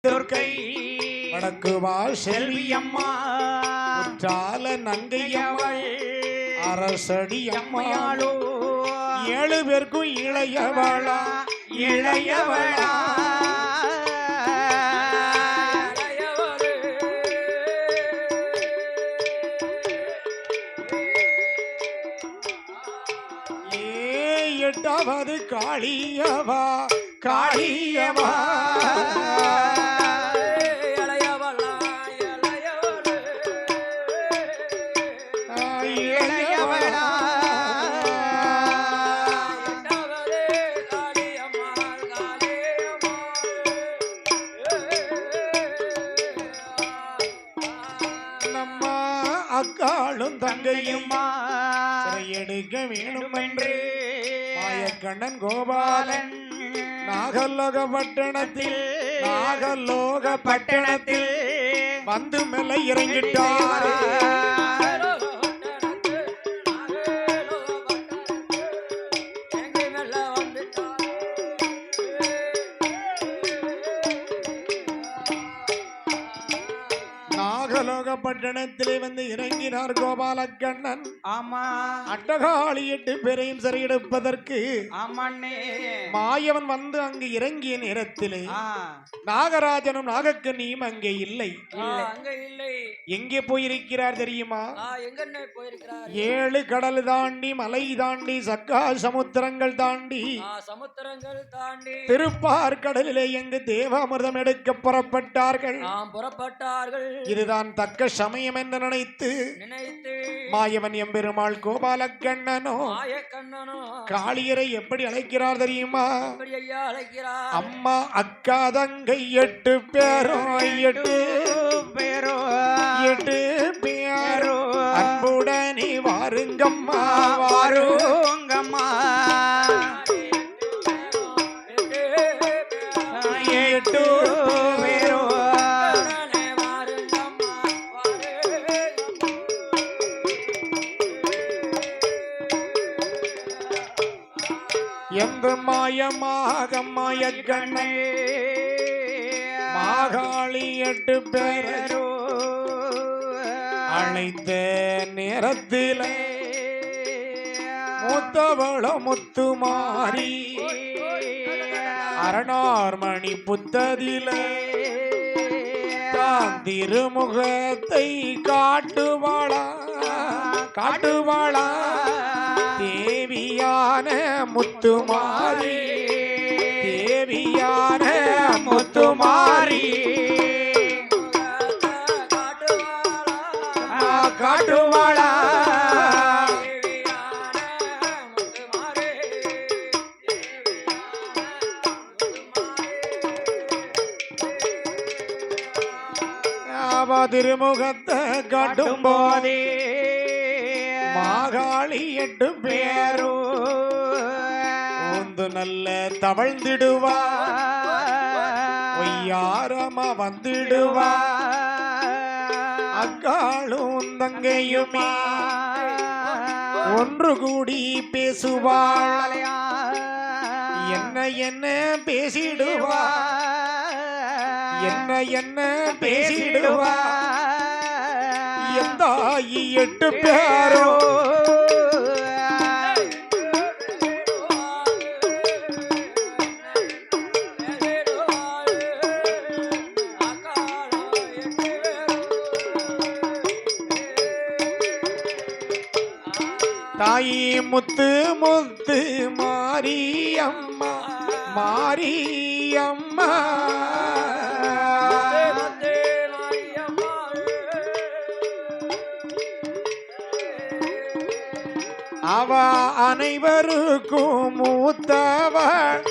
துர்க்கை வடக்குவாள் செல்வியம்மா குற்றால நங்கையம்மாள் அரசடி அம்மாளோ 7 பேருக்கும் இளையவளா இளையவளா எட்டாவது காளியவா காளியவா அக்காளும் தங்கையுமா எடுக்க வேணும் என்று மாயக்கண்ணன் கோபாலன் நாகலோக பட்டணத்தில் வந்து மேல இறங்கிட்டார். நாகலோக பட்டணத்திலே வந்து இறங்கினார் கோபாலக்கண்ணன். ஆமா, அட்டகாளி 8 பேரையும் சிறையெடுப்பதற்கு மாயவன் வந்து அங்கு இறங்கிய நேரத்திலே நாகராஜனும் நாகக்கண்ணியும் அங்கே இல்லை. எங்கே போயிருக்கிறார் தெரியுமா? 7 கடல் தாண்டி மலை தாண்டி சக்கா சமுத்திரங்கள் தாண்டி திருப்பார் கடலிலே எங்கு தேவாமிர்தம் எடுக்க புறப்பட்டார்கள். இதுதான் தக்க சமயம் என்று நினைத்து மாயவன் எம்பெருமாள் கோபாலக்கண்ணனோ காளியரை எப்படி அழைக்கிறார் தெரியுமா? அம்மா அக்கா தங்கை 8 பேரோ 8 பேரோ அன்புடனே வாருங்கம்மா வாருங்கம்மா 8 பேரோ எந்த மாயமாக மாயக்கண்ணே மாகாளி 8 பேரோ அழைத்த நேரத்தில் மூத்தவள முத்துமாரி அரணார்மணி புத்ததிலே தான் திருமுகத்தை காட்டுவாளா தேவியான முத்துமாரி காட்டுவாளா திருமுகத்தை காட்டும் போதே மாகாளி 8 பேரோ ஒன்று நல்ல தவழ்ந்திடுவா ஒய்யாரமா வந்துடுவா அக்காளும் தங்கையுமா ஒன்று கூடி பேசுவாள். என்ன பேசிடுவா என்ன பேசிடுவா எந்த 8 பேரோ தாயி முத்து மாரியம்மா அவ அனைவருக்கும் மூத்தவள்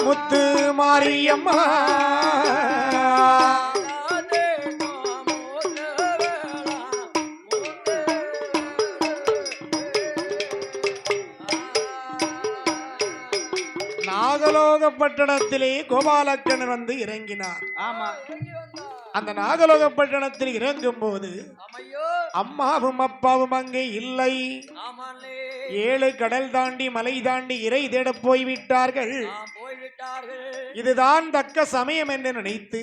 முத்து மாரியம்மா நாகலோக பட்டணத்திலே கோபாலக்கண்ணன் வந்து இறங்கினார். ஆமா, அந்த நாகலோக பட்டணத்தில் இறங்கும் போது ஆமையோ அம்மாவும் அப்பாவும் அங்கே இல்லை. ஆமாலே 7 கடல் தாண்டி மலை தாண்டி இறை தேட போய்விட்டார்கள். போய்விட்டார்கள். இதுதான் தக்க சமயம் என்று நினைத்து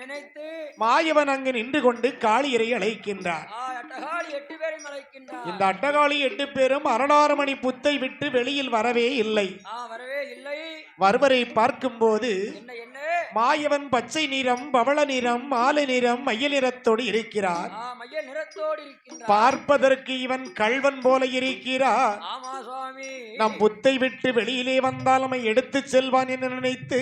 நினைத்து மாயவன் அங்கு நின்று கொண்டு காளியரை அழைக்கின்றார். அட்டகாளி 8 பேரையும் அழைக்கின்றார். இந்த அட்டகாளி 8 பேரும் 16 மணி புத்தை விட்டு வெளியில் வரவே இல்லை. வரவே இல்லை. வருவரை பார்க்கும் போது என்ன என்ன மாயவன் பச்சை நிறம், பவள நிறம், மாலை நிறம், மைய நிறத்தோடு இருக்கிறார். மைய நிறத்தோடு இருக்கின்றார். பார்ப்பதற்கு இவன் கள்வன் போல இருக்கிறார். ஆமா சுவாமி. நம் புத்தை விட்டு வெளியிலே வந்தால் நம்மை எடுத்து செல்வான் என்று நினைத்து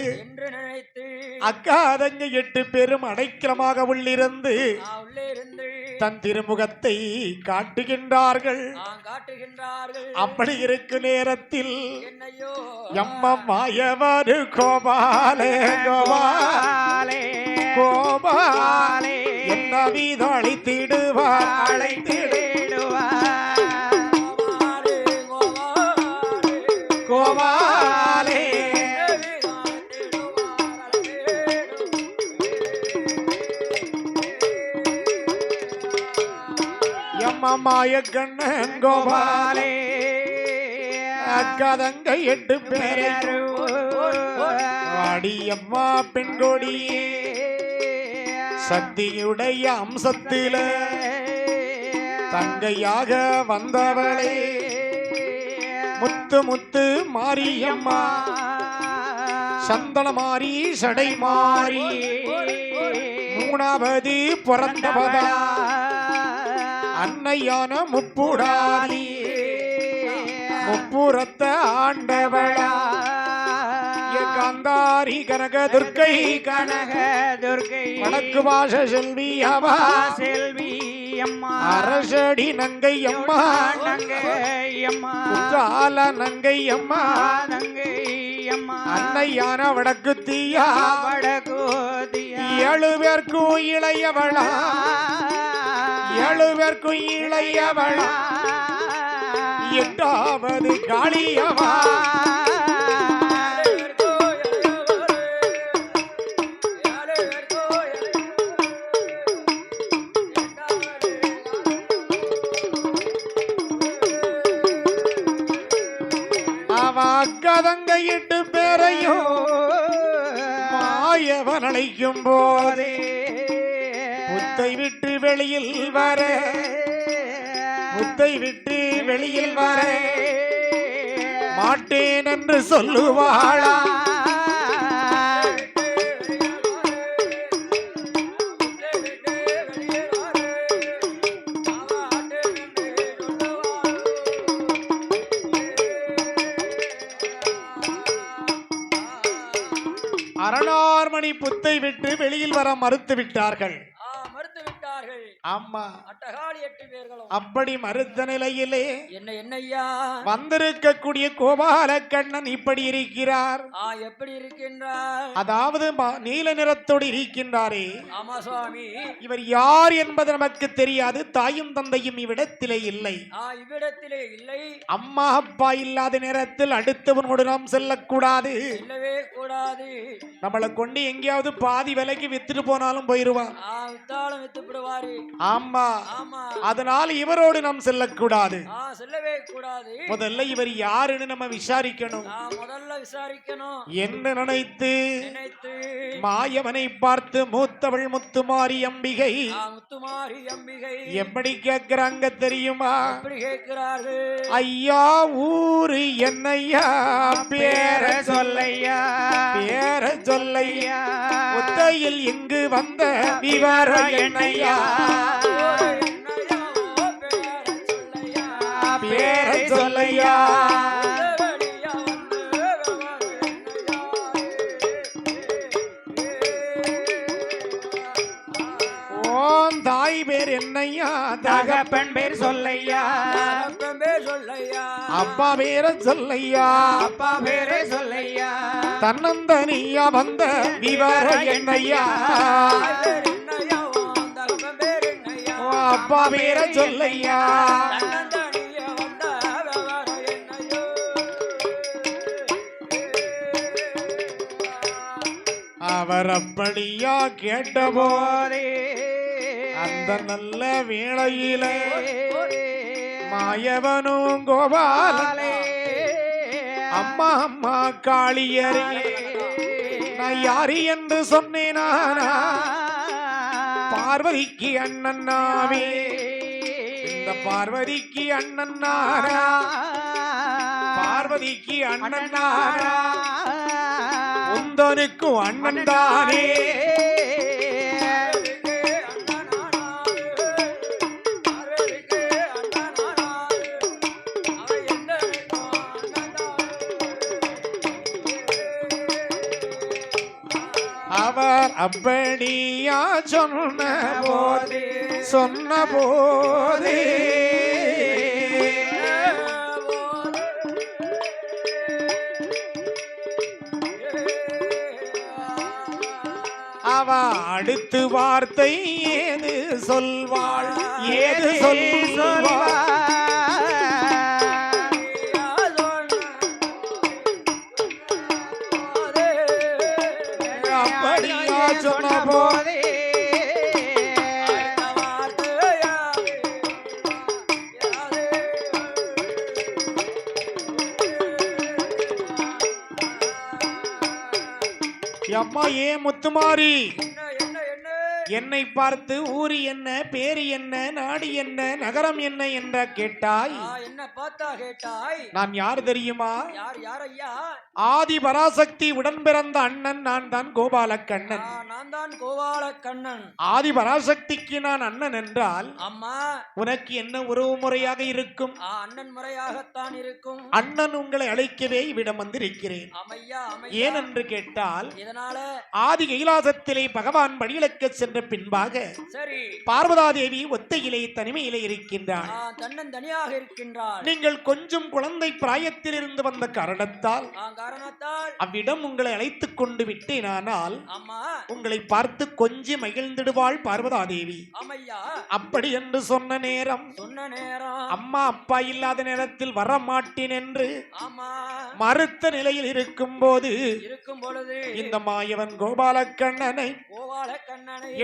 அக்கா அதங்க 8 பேரும் அடைக்கலமாக உள்ளிருந்து தன் திருமுகத்தை காட்டுகின்றார்கள். அப்படி இருக்கும் நேரத்தில் எம்மம்மாயவரு கோபாலே கோபாலே கோபாலே என்ன வீதம் அழைத்திடுவார் அழைத்திடுவார் கோபாலே எம்மம்மாய கண்ணன் கோபாலே அக்கதங்க 8 பேர் அடியம்மா பெண்கொடியே சக்தியுடைய அம்சத்தில தங்கையாக வந்தவளே முத்து முத்து மாரியம்மா சந்தன மாறி சடை மாறி 3வது பிறந்தவதா அன்னையான முப்புடாரி முப்புறத்த ஆண்டவளா காந்தாரி கனக துர்க்கை வடக்கு பாஷ செல்வி அவா செல்வி அம்மா அரசடி நங்கை அம்மா குற்றால நங்கை அம்மா அன்னையான வடக்கு தீயா 7 பேர்க்கும் இளையவளா 7 பேர்க்கும் இளையவளா 8வது காளியவா அக்கதங்க 8 பேரையும் மாயவன் அழைக்கும் போதே புத்தை விட்டு வெளியில் வர புத்தை விட்டு வெளியில் வர மாட்டேன் என்று சொல்லுவாளா அரணார்மணி புத்தை விட்டு வெளியில் வர மறுத்து விட்டார்கள். ஆமா அட்டகாளி 8 பேர்களும் அப்படி மறுத்த நிலையிலே என்னையா வந்திருக்கக்கூடிய கோபால கண்ணன் இப்படி இருக்கிறார். எப்படி இருக்கின்றார்? அதாவது நீல நிறத்தோடு இருக்கின்றாரே. ஆமா சுவாமி. இவர் யார் என்பது நமக்கு தெரியாது. தாயும் தந்தையும் இவ்விடத்திலே இல்லை. இவ்விடத்திலே இல்லை. அம்மா அப்பா இல்லாத நேரத்தில் அடுத்தவனோடு நாம் செல்லக்கூடாது. செல்லவே கூடாது. நம்மளை கொண்டு எங்கேயாவது பாதி விலைக்கு வித்துட்டு போனாலும் போயிருவான். வித்துப்படுவாரு. ஆமா. அதனால் இவரோடு நாம் செல்லக்கூடாது. செல்லவே கூடாது. முதல்ல இவர் யாருன்னு நம்ம விசாரிக்கணும். முதல்ல விசாரிக்கணும் என்று நினைத்து மாயவனை பார்த்து மூத்தவள் முத்துமாரி அம்பிகை எப்படி கேட்கிறாங்க தெரியுமா? ஐயா ஊரு என்னையா பேர சொல்லையா பேர சொல்லையா முத்தையில் இங்கு வந்த விவரம் என்னையா பேர சொல்லையா தாய் பேர் என்னையா தகப்பன் பேர் சொல்லையா அப்பா பேர சொல்லையா அப்பா பேரே சொல்லையா தன்னந்தனியா வந்த விவரம் என்னையா அப்பா பேர சொல்லையா அவர் அப்படியா கேட்டபோதே அந்த நல்ல வேளையிலே மாயவனும் கோபாலே அம்மா அம்மா காளியரே நான் யாரு என்று சொன்னேனா பார்வதிக்கு அண்ணன் நாவே இந்த பார்வதிக்கு அண்ணன் நாரா பார்வதிக்கு அண்ணன் நாரா உந்தனுக்கு அண்ணன் தானே அவர் அப்படியா சொன்ன போதே அவ அடுத்து வார்த்தை ஏது சொல்வாள் அப்படியா சொன்ன போதே அம்மா ஏன் முத்துமாரி என்னை பார்த்து ஊரு என்ன பேரு என்ன நாடு என்ன நகரம் என்ன என்ற கேட்டாய் என்ன பார்த்தா கேட்டாய் நான் யார் தெரியுமா யார் ஐயா ஆதி பராசக்தி உடன் பிறந்த அண்ணன் நான் தான் கோபாலக்கண்ணன் நான் தான் கோபாலக்கண்ணன் ஆதி பராசக்திக்கு நான் அண்ணன் என்றால் அம்மா உனக்கு என்ன உறவு முறையாக இருக்கும் அண்ணன் முறையாகத்தான் இருக்கும் அண்ணன் உங்களை அழைக்கவே இவ்விடம் வந்திருக்கிறேன் ஏன் என்று கேட்டால் இதனால ஆதி கைலாசத்திலே பகவான் வழியிழக்க சென்ற பின்பாக சரி பார்வதாதேவி ஒத்தையிலே தனிமையிலே இருக்கின்றாள் தனியாக இருக்கின்றாள் நீங்கள் கொஞ்சம் குழந்தை பிராயத்தில் இருந்து வந்த காரணத்தால் அவ்விடம் உங்களை அழைத்துக் கொண்டு விட்டேனானால் உங்களை பார்த்து கொஞ்சம் மகிழ்ந்திடுவாள் பார்வதாதேவி அப்படி என்று சொன்ன நேரம் அம்மா அப்பா இல்லாத நேரத்தில் வர மாட்டேன் என்று மறுத்த நிலையில் இருக்கும் பொழுது இந்த மாயவன் கோபாலக்கண்ணனை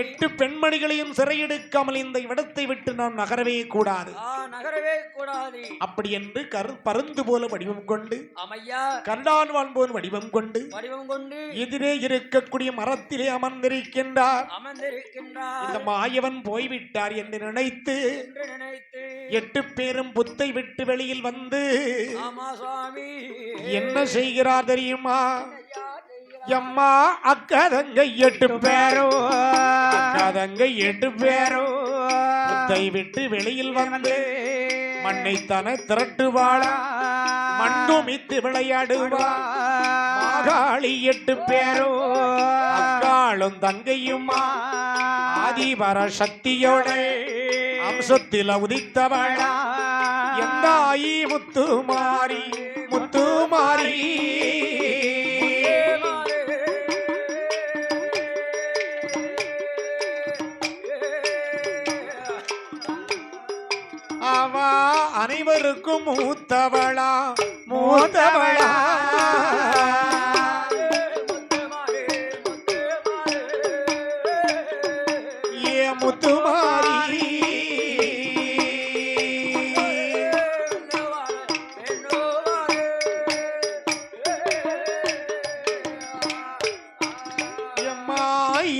8 பெண்மணிகளையும் சிறையெடுக்காமல் இந்த இடத்தை விட்டு நாம் நகரவே கூடாது அப்படி என்று பருந்து போல வடிவம் கொண்டு கண்டான் வாழ்போல் வடிவம் கொண்டு எதிரே இருக்கக்கூடிய மரத்திலே அமர்ந்திருக்கின்றார் இந்த மாயவன் போய்விட்டார் என்று நினைத்து 8 பேரும் புத்தை விட்டு வெளியில் வந்து என்ன செய்கிறார் தெரியுமா எம்மா அக்கதங்க 8 பேரோ அக்கதங்க 8 பேரோ புத்தை விட்டு வெளியில் வந்து மண்ணைத்தான திரட்டுவாளா மண்ணுமித்து விளையாடுவா மாகாளி 8 பேரோ அக்காளும் தங்கையுமா ஆதிபர சக்தியோட அம்சத்தில் உதித்தவளா எந்த ஆயி முத்துமாரி அவா அனைவருக்கும் மூத்தவளா ஏ முத்துமாரி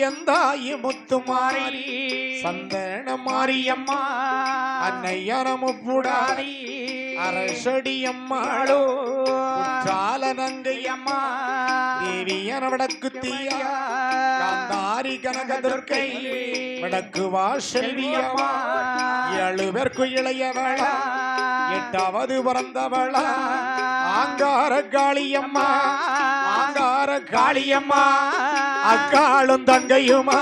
எந்தாயி முத்துமாரி சந்தன மாரியம்மா அன்னையரமுப்புடாரி அரசடியம்மாளோ நங்கையம்மா தேவியன வடக்கு தீயா காந்தாரி கனகதுர்க்கை வடக்கு வாசல்வியம்மா 7 பேர்க்கு இளையவளா 8வது பிறந்தவளா ஆங்கார காளியம்மா அக்காளும் தங்கையுமா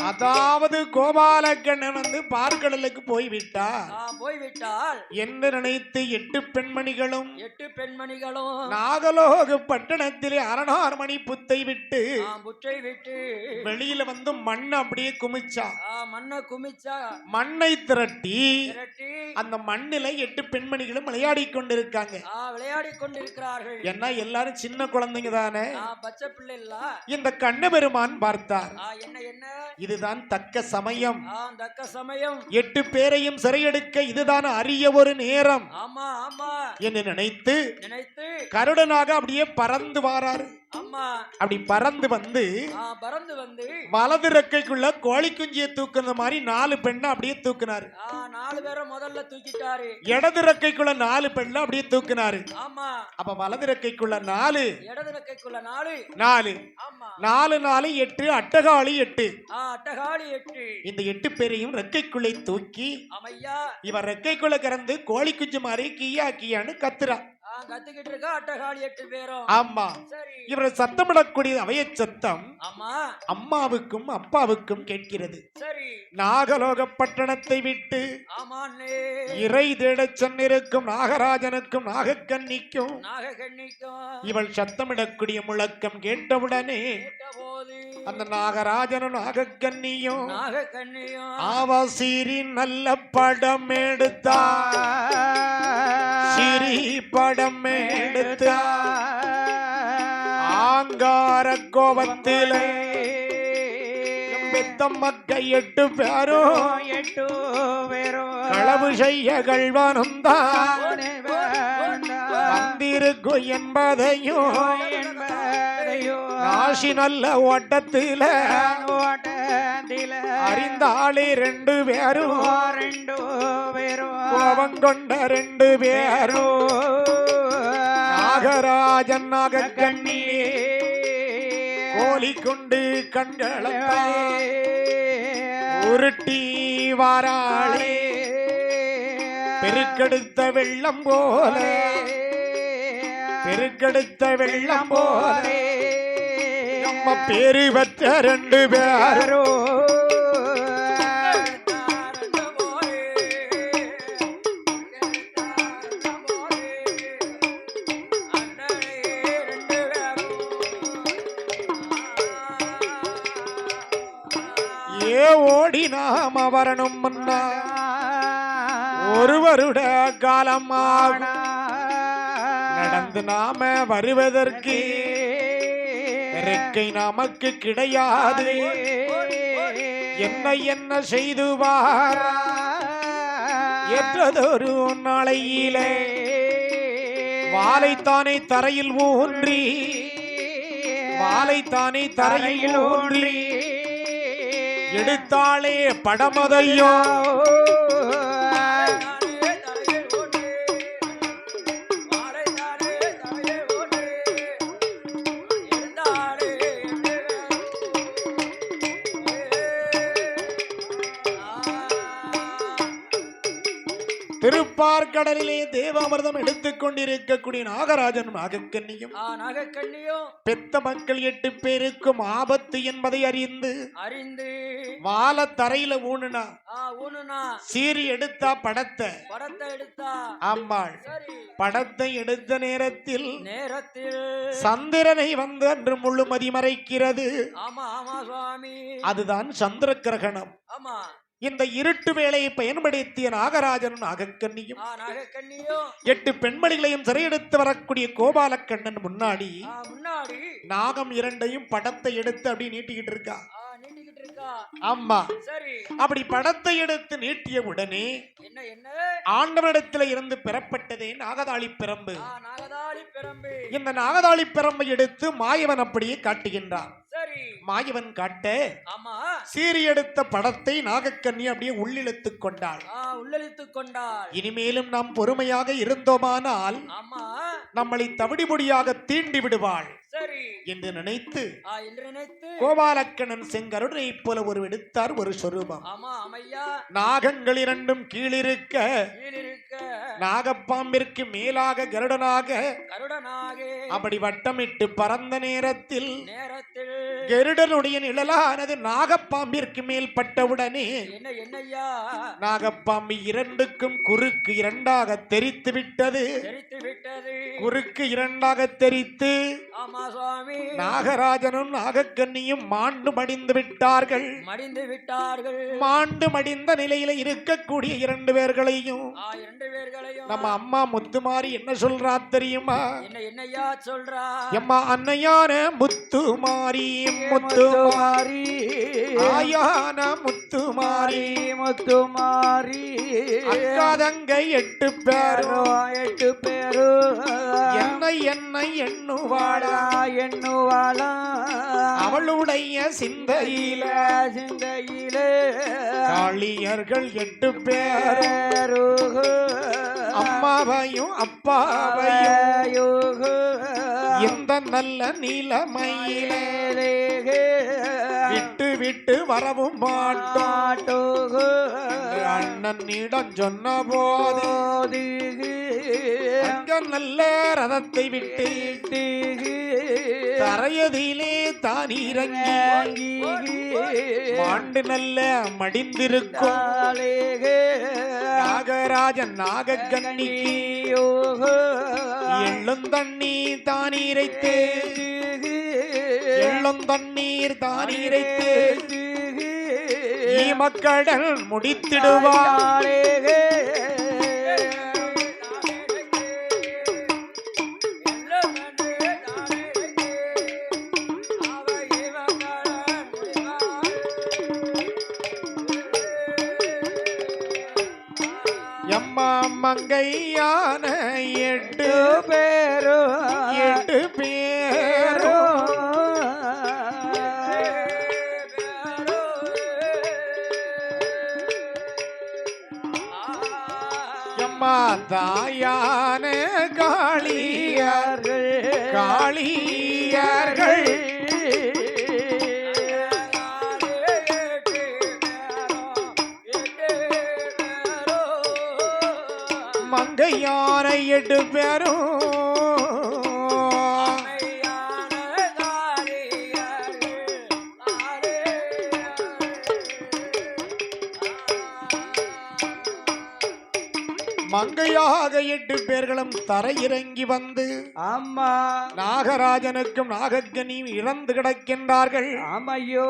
அதாவது கோபாலக்கண்ணன் வந்து பார்க்கடலுக்கு போய்விட்டார் போய்விட்டால் என்று நினைத்து 8 பெண்மணிகளும் நாகலோக பட்டணத்திலே அரணார்மணி புத்தை விட்டு வெளியில வந்து மண்ணை அப்படியே குமிச்சா. மண்ணை திரட்டி அந்த மண்ணில 8 பெண்மணிகளும் விளையாடி கொண்டிருக்காங்க. ஏன்னா எல்லாரும் சின்ன குழந்தைங்க தானே. பச்சை பிள்ளை இல்ல. இந்த கண்ணபெருமான் பார்த்தார். என்ன இதுதான் தக்க சமயம். 8 பேரையும் சிறையெடுக்க இதுதான் அரிய ஒரு நேரம் என்று நினைத்து கருடனாக அப்படியே பறந்து வாராரு. அப்படி பறந்து வந்து வலது ரெக்கைக்குள்ள கோழி குஞ்சியை தூக்குற மாதிரி 4 பெண்ணை அப்படியே தூக்குனாரு. 4 பேரை முதல்ல தூக்கிட்டாரு. இடது ரெக்கைக்குள்ள 4 பெண்ணை அப்படியே தூக்குனாரு. அப்ப வலது ரெக்கைக்குள்ள 4, இடது ரெக்கைக்குள்ள 4, 4 4 4 8 அட்டகாளி 8. அட்டகாளி 8. இந்த 8 பேரையும் ரெக்கைக்குள்ளே தூக்கி இவர் ரெக்கைக்குள்ள கிடந்து கோழி குஞ்சு மாதிரி கியா கியான்னு கத்துறா. கத்துக்கிட்டு இருக்கா அட்டகாளி 8 பேரும். ஆமா. இவரை சத்தமிடக்கூடிய அவைய சத்தம் அம்மாவுக்கும் அப்பாவுக்கும் கேட்கிறது. நாகலோக பட்டணத்தை விட்டு இறை தேடச் சென்றிருக்கும் நாகராஜனுக்கும் நாகக்கன்னிக்கும் இவள் சத்தமிடக்கூடிய முழக்கம் கேட்டவுடனே அந்த நாகராஜனும் நாகக்கன்னியும் ஆவாசீரி நல்ல படம் எடுத்தா. சிரி படம் எடுத்தா. ஆங்கார கோபத்திலே மக்கள் 8 பேரும் களவு செய்ய கள்வனும் தான் வந்திருக்கும் என்பதையும் ராசி நல்ல ஓட்டத்தில அறிந்தாளே 2 பேரும் கோபம் கொண்ட 2 பேரும் நாகராஜன் நாகக்கண்ணி கோலி கொண்டு கண்களை உருட்டி வாராளே. பெருக்கெடுத்த வெள்ளம் போல நம்ம பேரு பெற்ற 2 பேரோ ஓடி நாம வரணும் முன்னா ஒருவருட காலமாக நடந்து நாம வருவதற்கு ரெக்கை நமக்கு கிடையாது. என்ன செய்துவார் ஏற்றதொரு நாளையிலே வாழைத்தானே தரையில் ஊன்றி எடுத்தாளே படமதையோ. திருப்பார்கடலிலே தேவாமிர்தம் எடுத்துக் கொண்டிருக்கக்கூடிய நாகராஜன் நாகக்கன்னியும் பெத்த மக்கள் 8 பேருக்கும் ஆபத்து என்பதை அறிந்து வாழ தரையில ஊனுனா சீறி எடுத்தா படத்தை அம்மாள் படத்தை எடுத்த நேரத்தில் சந்திரனை வந்து அன்று முழுமதி மறைக்கிறது. அதுதான் சந்திர கிரகணம். இந்த இருட்டு வேளையை பயன்படுத்திய நாகராஜனும் நாகக்கன்னியும் 8 பெண்மணிகளையும் சிறையெடுத்து வரக்கூடிய கோபாலக்கண்ணன் முன்னாடி நாகம் 2ஐயும் படத்தை எடுத்து அப்படி நீட்டிக்கிட்டு இருக்கா. அம்மா அப்படி படத்தை எடுத்து நீட்டிய உடனே ஆண்டவனிடத்தில் இருந்து பெறப்பட்டதே நாகதாளி பிரம்பு. இந்த நாகதாளி பிரம்பை எடுத்து மாயவன் அப்படியே காட்டுகின்றான். மாயவன் காட்ட சீறி எடுத்த படத்தை நாகக்கன்னி அப்படியே உள்ளிழுத்துக் கொண்டாள். இனிமேலும் நாம் பொறுமையாக இருந்தோமானால் நம்மளை தவிடிபொடியாக தீண்டி விடுவாள் என்று நினைத்து கோபாலக்கண்ணன் செங்கருடனை போல ஒரு எடுத்தார் ஒரு சொரூபம். நாகங்கள் 2ம் கீழிருக்க நாகப்பாம்பிற்கு மேலாக கருடனாக அப்படி வட்டமிட்டு பறந்த நேரத்தில் கருடனுடைய நிழலானது நாகப்பாம்பிற்கு மேல் பட்டவுடனே என்னையா நாகப்பாம்பு இரண்டுக்கும் குறுக்கு இரண்டாக தெரித்து விட்டது. குறுக்கு இரண்டாக தெரித்து நாகராஜனும் நாகக்கன்னியும் மாண்டு மடிந்து விட்டார்கள். மாண்டு மடிந்த நிலையில இருக்கக்கூடிய இரண்டு பேர்களையும் நம்ம அம்மா முத்துமாரி என்ன சொல்றா தெரியுமா? என்னையா சொல்றா? அம்மா அன்னையான முத்துமாரி முத்துமாரி ஆயான முத்துமாரி முத்துமாரி அக்கா தங்கை 8 பேரும் என்னை எண்ணுவாளா அவளுடைய சிந்தையில காளியர்கள் 8 பேர் அம்மாவையும் அப்பாவையும் இந்த நல்ல நிலைமையிலே விட்டு விட்டு வரவும் மாட்டோம். அண்ணனிடம் சொன்ன போது அங்க நல்ல ரதத்தை விட்டு தரையதிலே தான் இறங்கி மாண்டு நல்ல மடிந்திருக்கும் நாகராஜன் நாகக்கன்னிக்கு எள்ளும் தண்ணீர் தான் இறைத்து எள்ளும் தண்ணீர் தான் இறைத்து மக்கடல் முடித்திடுவாரே. எம்மா மங்கையான 8 பேரும் எம்மா தாயான காளியர்கள் மங்கையான 8 பேரும் மங்கையாக 8 பேர்களும் தரையிறங்கி வந்து அம்மா நாகராஜனுக்கும் நாகக்கன்னியும் இறந்து கிடக்கின்றார்கள். ஆமையோ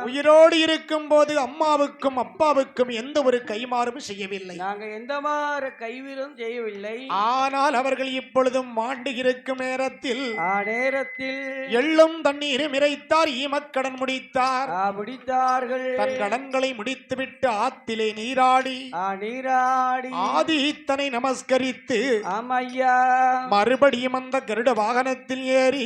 உயிரோடு இருக்கும் போது அம்மாவுக்கும் அப்பாவுக்கும் எந்த ஒரு கைமாறும் செய்யவில்லை. நாங்க எந்த மாதிரி கைவிலும் செய்யவில்லை. ஆனால் அவர்கள் இப்பொழுதும் மாண்டு இருக்கும் நேரத்தில் எள்ளும் தண்ணீரும் இறைத்தார். ஈமக்கடன் முடித்தார்கள். தன் கடன்களை முடித்துவிட்டு ஆத்திலே நீராடி ஆதி இத்தனை நமஸ்கரித்து மறுபடியும் அந்த கருட வாகனத்தில் ஏறி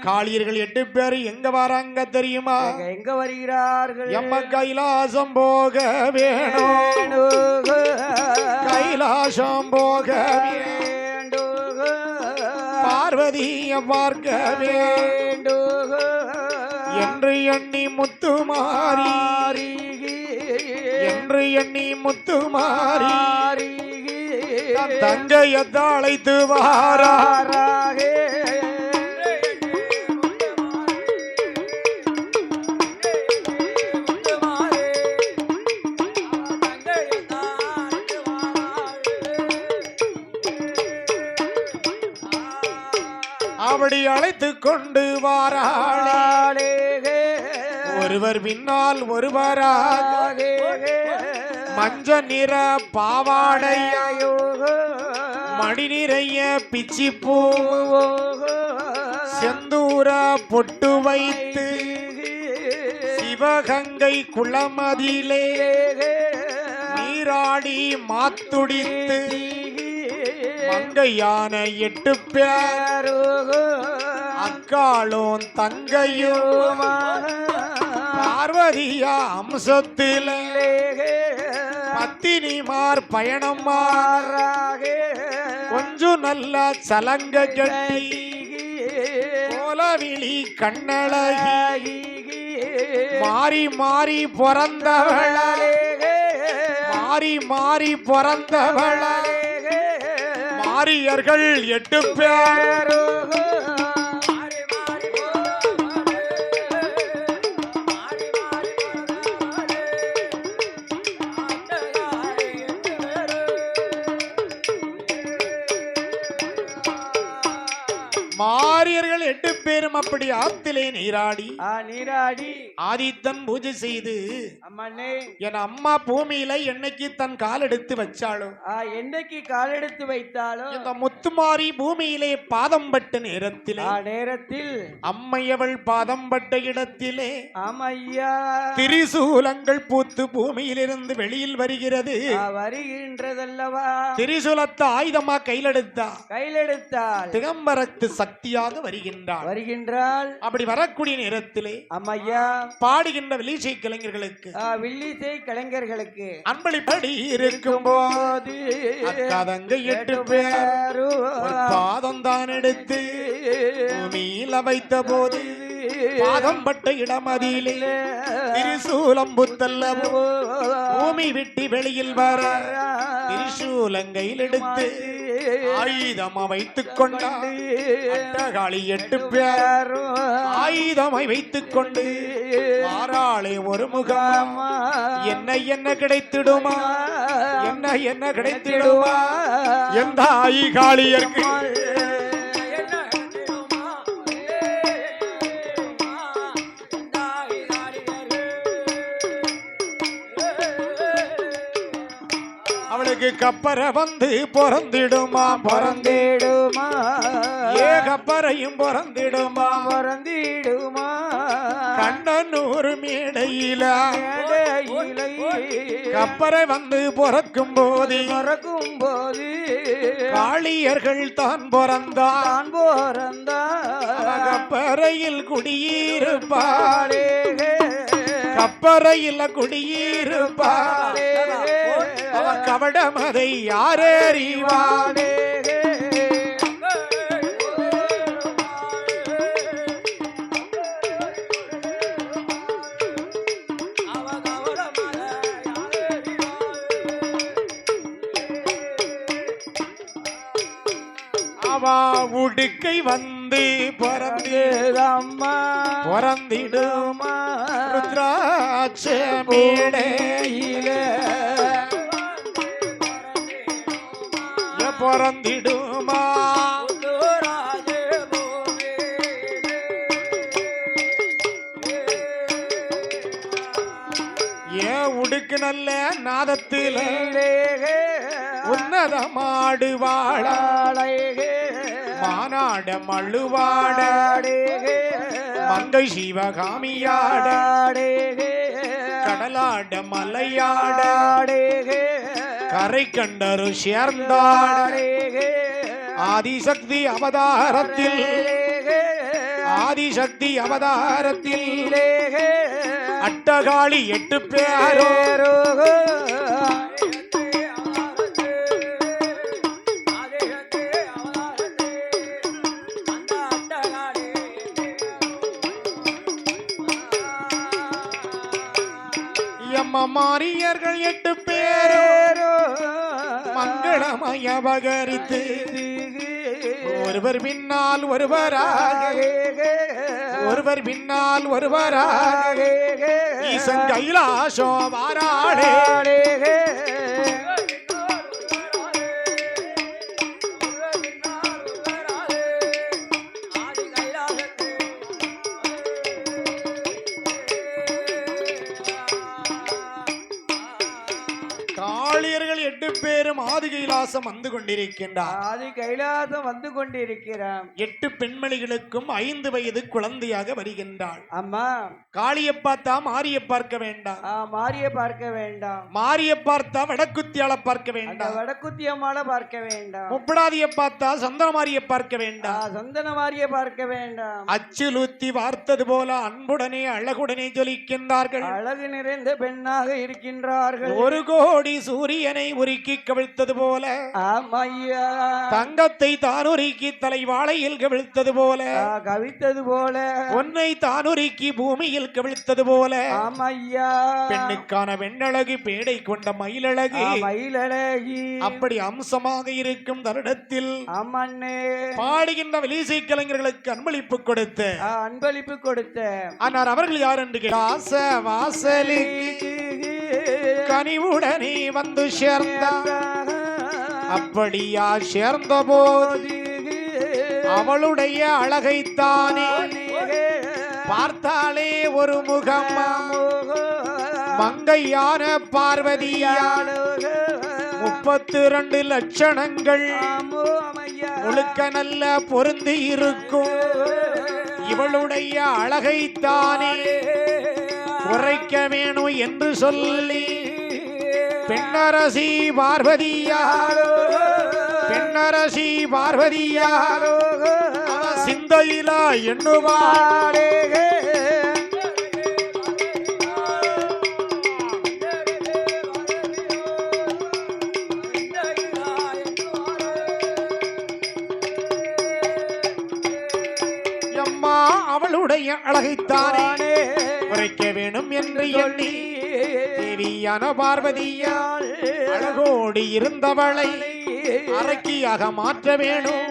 காளியர்கள் 8 பேர் எங்க வராங்க தெரியுமா? எங்க வருகிறார்கள்? எம்ம கைலாசம் போக வேணும், கைலாசம் போக வேண்டும், பார்வதியை பார்க்க வேண்டும் என்று எண்ணி முத்துமாரி என்று எண்ணி முத்துமாரி தங்கையத்தை அழைத்து வாராக. அப்படி அழைத்து கொண்டு வாராளே. ஒருவர் பின்னால் ஒருவராக மஞ்ச நிற பாவாடையோ மடி நிறைய பிச்சிப்பூ செந்தூர பொட்டு வைத்து சிவகங்கை குளமதிலே நீராடி மாத்துடித்து மங்கையான 8 பேர் அக்காளும் தங்கையும் பார்வதியா அம்சத்திலே பத்தினிமார் பயணமாராக கொஞ்சம் நல்லா சலங்க கட்டி கோலவிழி கண்ணழகி மாறி மாறி பிறந்தவளே மாரியர்கள் 8 பேர் மாரியர்கள் 8 பேரும் அப்படி ஆத்திலே நீராடி நீராடி ஆதித்தன் பூஜை செய்து அம்மனே என் அம்மா பூமியில என்னைக்கு தன் கால் எடுத்து வச்சாலும் என்னைக்கு கால் எடுத்து வைத்தாலும் இந்த முத்துமாரி பூமியிலே பாதம் பட்ட நேரத்தில் அம்மையவள் பாதம் பட்ட இடத்திலே ஆமையா திரிசூலங்கள் பூத்து பூமியிலிருந்து வெளியில் வருகிறது வருகின்றதல்லவா திரிசூலத்தை ஆயுதமா கையிலெடுத்தால் திகம்பரத்து சக்தியாக வருகின்றாள் அப்படி வரக்கூடிய நேரத்திலே அம்மையா பாடுகின்ற வில்லிசை கலைஞர்களுக்கு கலைஞர்களுக்கு அன்பளிப்படி இருக்கும் போது அக்காதங்க 8 பேரும் பாதம் தான் எடுத்து பூமியில வைத்த போது பாதம் பட்ட இடமதியிலே திரிசூலம் புத்தல்லவோ பூமி விட்டு வெளியில் வர திரிசூலங்கையில் எடுத்து ஆயுதமா வைத்துக் கொண்டார் அட்டகாளி 8 பேரும் ஆயுதமை வைத்துக் கொண்டு மாறாளே ஒரு முகம் என்ன கிடைத்திடுமா என்ன கிடைத்திடுமா எந்த ஆயிகாளியருக்கு அவளுக்கு கப்பரை வந்து பிறந்திடுமா கப்பரையும் பிறந்திடுமா கண்ணனூர் மேடையில கப்பரை வந்து பிறக்கும் போது காளியர்கள் தான் பிறந்தான் கப்பரையில் குடியிருப்பாளே கப்பரையில் குடியிருப்பாளே கவடமதை யாரறிவாளே அவா உடுக்கை வந்து பிறந்திடுமா ருத்ராட்ச மேடையிலே பிறந்திடுமா ஏன் உடுக்கு நல்ல நாதத்திலே உன்னதமாடுவாளே மானாட மழுவாட மங்கை சிவகாமியாடே கடலாட மலையாடே கரை கண்டரு சேர்ந்தாடே ஆதிசக்தி அவதாரத்தில் அட்டகாளி 8 பேரோ மாரியர்கள் 8 பேரோ மங்களமய பகரித்து ஒருவர் பின்னால் ஒருவராக ஈசன் கைலாசோ வாராளே காளியர்கள் 8 பேரும் ஆதி கைலாசம் வந்து கொண்டிருக்கின்றார் 8 பெண்மணிகளுக்கும் 5 வயது குழந்தையாக வருகின்றாள். அம்மா காளியை பார்த்தா மாரிய பார்க்க வேண்டாம், மாரிய பார்த்தா வடக்குத்தியால பார்க்க வேண்டாம், வடக்குத்தியம்மாள பார்க்க வேண்டாம், முப்படாதியை பார்த்தா சந்தனமாரிய பார்க்க வேண்டாம், சந்தனமாரிய பார்க்க வேண்டாம். அச்சுலுத்தி வார்த்தது போல அன்புடனே அழகுடனே ஜொலிக்கின்றார்கள். அழகு நிறைந்த பெண்ணாக இருக்கின்றார்கள். 1 கோடி சூரியனை உருக்கி கவிழ்த்தது போல, தங்கத்தை தான் உருக்கி தலைவாளையில் கவிழ்த்தது போல, பொன்னை தான் உருக்கி பூமியில் கவிழ்த்தது போல, பெண்ணுக்கான வெண்ணழகு பேடை கொண்ட மயிலழகு அப்படி அம்சமாக இருக்கும் தருணத்தில் பாடுகின்ற விலிசை கலைஞர்களுக்கு அன்பளிப்பு கொடுத்த ஆனால் அவர்கள் யார் என்று வாசலுக்கு கனிவுடனே வந்து சேர்ந்தார். அப்படியா சேர்ந்த போது அவளுடைய அழகைத்தானே பார்த்தாலே ஒரு முகம்மா மங்கையான பார்வதியால் 32 லட்சணங்கள் முழுக்க நல்ல பொருந்தி இருக்கும் இவளுடைய அழகைத்தானே குறைக்க வேணும் என்று சொல்லி பெண்ணரசி பார்வதியால் சிந்தையிலா எண்ணுவாரே அவளுடைய அழகைத்தானே குறைக்க வேணும் என்று எண்ணி தேவியான பார்வதியால் அழகோடி இருந்தவளை அரக்கியாக மாற்ற வேணும்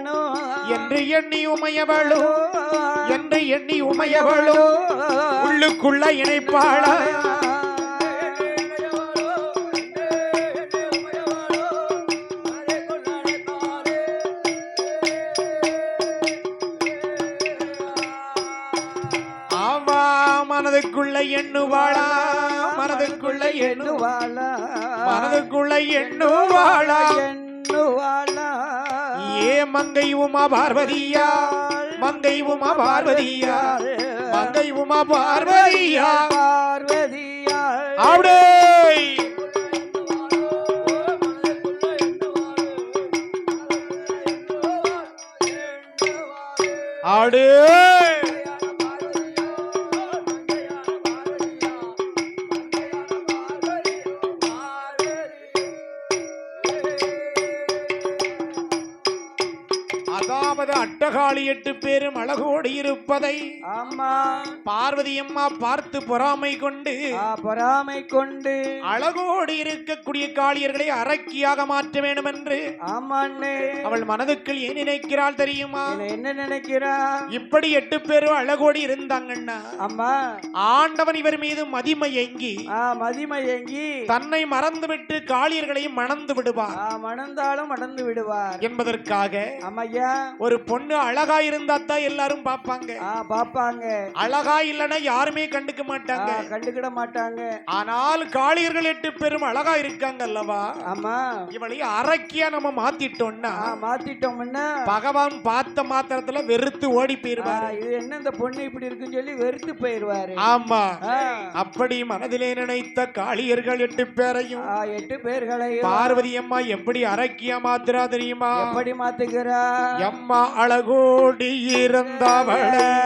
என்று எண்ணி உமையவளோ உள்ளுக்குள்ள இணைப்பாள மனதுக்குள்ள எண்ணுவாளா ஏ மங்கை உமா பார்வதியா அப்படியே அதாவது அட்டகாளி 8 பேரும் அழகோடு இருப்பதை பார்வதி அம்மா பார்த்து பொறாமை கொண்டு அழகோடு இருக்கக்கூடிய காளியர்களை அரக்கியாக மாற்ற வேண்டும் என்று அவள் மனதுக்குள் ஏன் நினைக்கிறாள் தெரியுமா? என்ன நினைக்கிறா? இப்படி 8 பேரும் அழகோடு இருந்தாங்கன்னா ஆண்டவன் இவர் மீது மதிமயங்கி தன்னை மறந்துவிட்டு காளியர்களையும் மணந்து விடுவார் என்பதற்காக ஒரு பொண்ணு அழகா இருந்தா தான் எல்லாரும் பாப்பாங்க அழகா இல்லனா யாருமே கண்டுக்க மாட்டாங்க ஆனால் காளியர்கள் 8 பேரும் அழகா இருக்காங்க அல்லவா? இவளை அரக்கியா நம்ம மாத்திட்டோம்னா பகவான் பார்த்த மாத்திரத்துல வெறுத்து ஓடி போயிருவாரு. இது என்ன இந்த பொண்ணு இப்படி இருக்குன்னு சொல்லி வெறுத்து போயிருவாரு. ஆமா, அப்படி மனதிலே நினைத்த காளியர்கள் 8 பேர்களையும் பார்வதி அம்மா எப்படி அரக்கியா மாத்துறா தெரியுமா? எப்படி மாத்துகிறா? அம்மா அழகோடி இருந்தவளே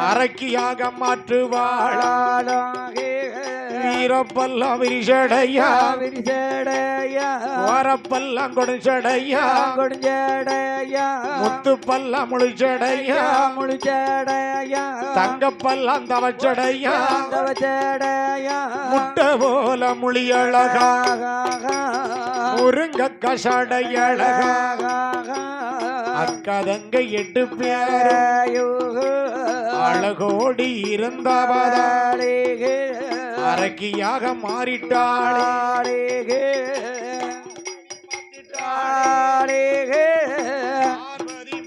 அரக்கியாக மாற்றுவாள். வீரப்பல்லாம் விரிசடையா ஓரப்பல்லாம் கொடுஞ்சடையா முத்துப்பல்லாம் முழிச்சடையா தங்கப்பல்லாம் தவச்சடையா முட்டை போல முழியழகா முருங்க கஷடையழகா அக்கதங்க 8 பேரையோ அழகோடி இருந்தவளே அரக்கியாக மாறிட்டாளே.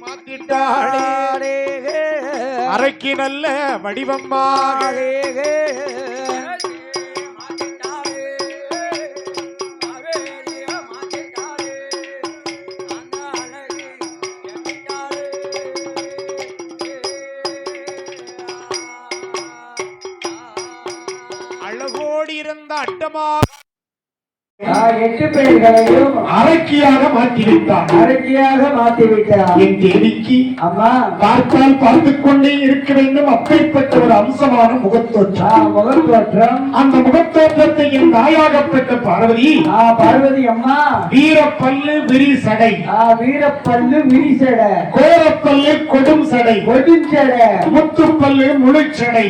மாத்திட்டாளே அரக்கி நல்ல வடிவமாக அழகோடி இருந்த அட்டமா 8 பேர்களையும் அரக்கியாக மாற்றிவிட்டார். என் தேவிக்கு அம்மா பார்த்தால் பார்த்துக் கொண்டே இருக்க வேண்டும். அப்பேற்பட்ட ஒரு அம்சமான முகத்தோற்றம். அந்த முகத்தோற்றத்தை என் தாயாகப்பட்ட பார்வதி அம்மா வீரப்பல்லு விரிசடை கோரப்பல்லு கொடுஞ்சடை முத்துப்பல்லு முழுச்சடை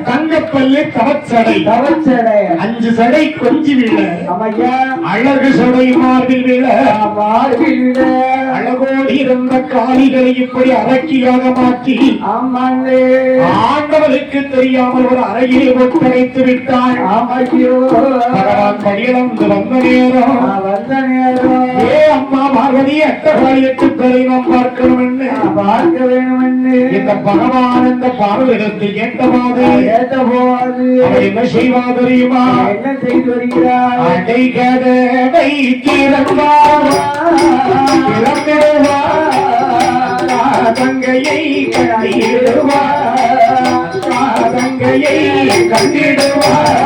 தங்கப்பல்லு தவச்சடை 5 சடை கொஞ்சி விழ அம்மையா அழகு சடை மார்பில் விழ மார்பில் விட அழகோடு இருந்த காலிகளை இப்படி அரக்கியாக மாற்றி அம்மாண்டே ஆண்டவருக்கு தெரியாமல் ஒரு அறையில் ஒப்படைத்து விட்டான். அம்மையோ பகவான் படியிழந்து வந்த நேரம் வந்த நேரம் ஏ அம்மா பார்வதி அட்டகாலியத்து பேரை நாம் பார்க்கணும் என்று பார்க்க வேணும் என்று இந்த பகவான் இந்த பார்வையிடத்தை கேட்டபோது ஏற்றபோது அவர் என்ன செய்வா தெரியுமா? என்ன செய்து வருகிறார் அடை கதவை திறந்தார் தங்கையை கண்டிடுவார் தங்கையை கண்டிடுவார்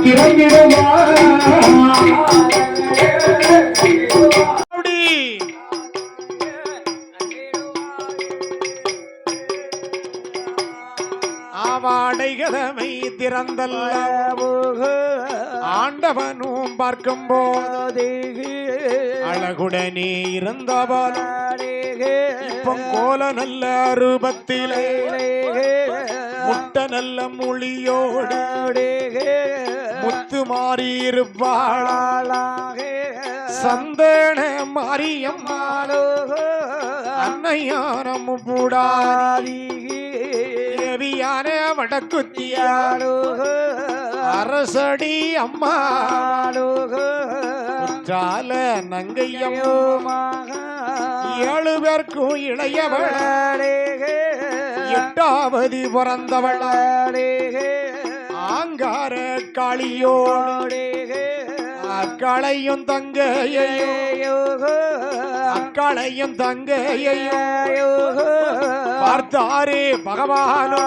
திறந்திடுவார். அப்படி ஆவாடை கதவை திறந்தல்ல ஆண்டவனும் பார்க்கும் போது அழகுடனே இருந்தவன் இப்பம் கோல நல்ல ரூபத்திலே முட்ட நல்ல மொழியோடு முத்து மாறி இருப்பாளாக சந்தன மாரியம்மாளோ அன்னையானம் பூடாதி தேவியான வடக்குத்தியாளோ அரசடி அம்மாளோ குற்றால நங்கையம்மாக 7 பேர்க்கும் இளையவளே 8வது பிறந்தவளே ஆங்கார காளியோடே அக்களையும் தங்கையோ அக்களையும் தங்கையோ பார்த்தாரே பகவானோ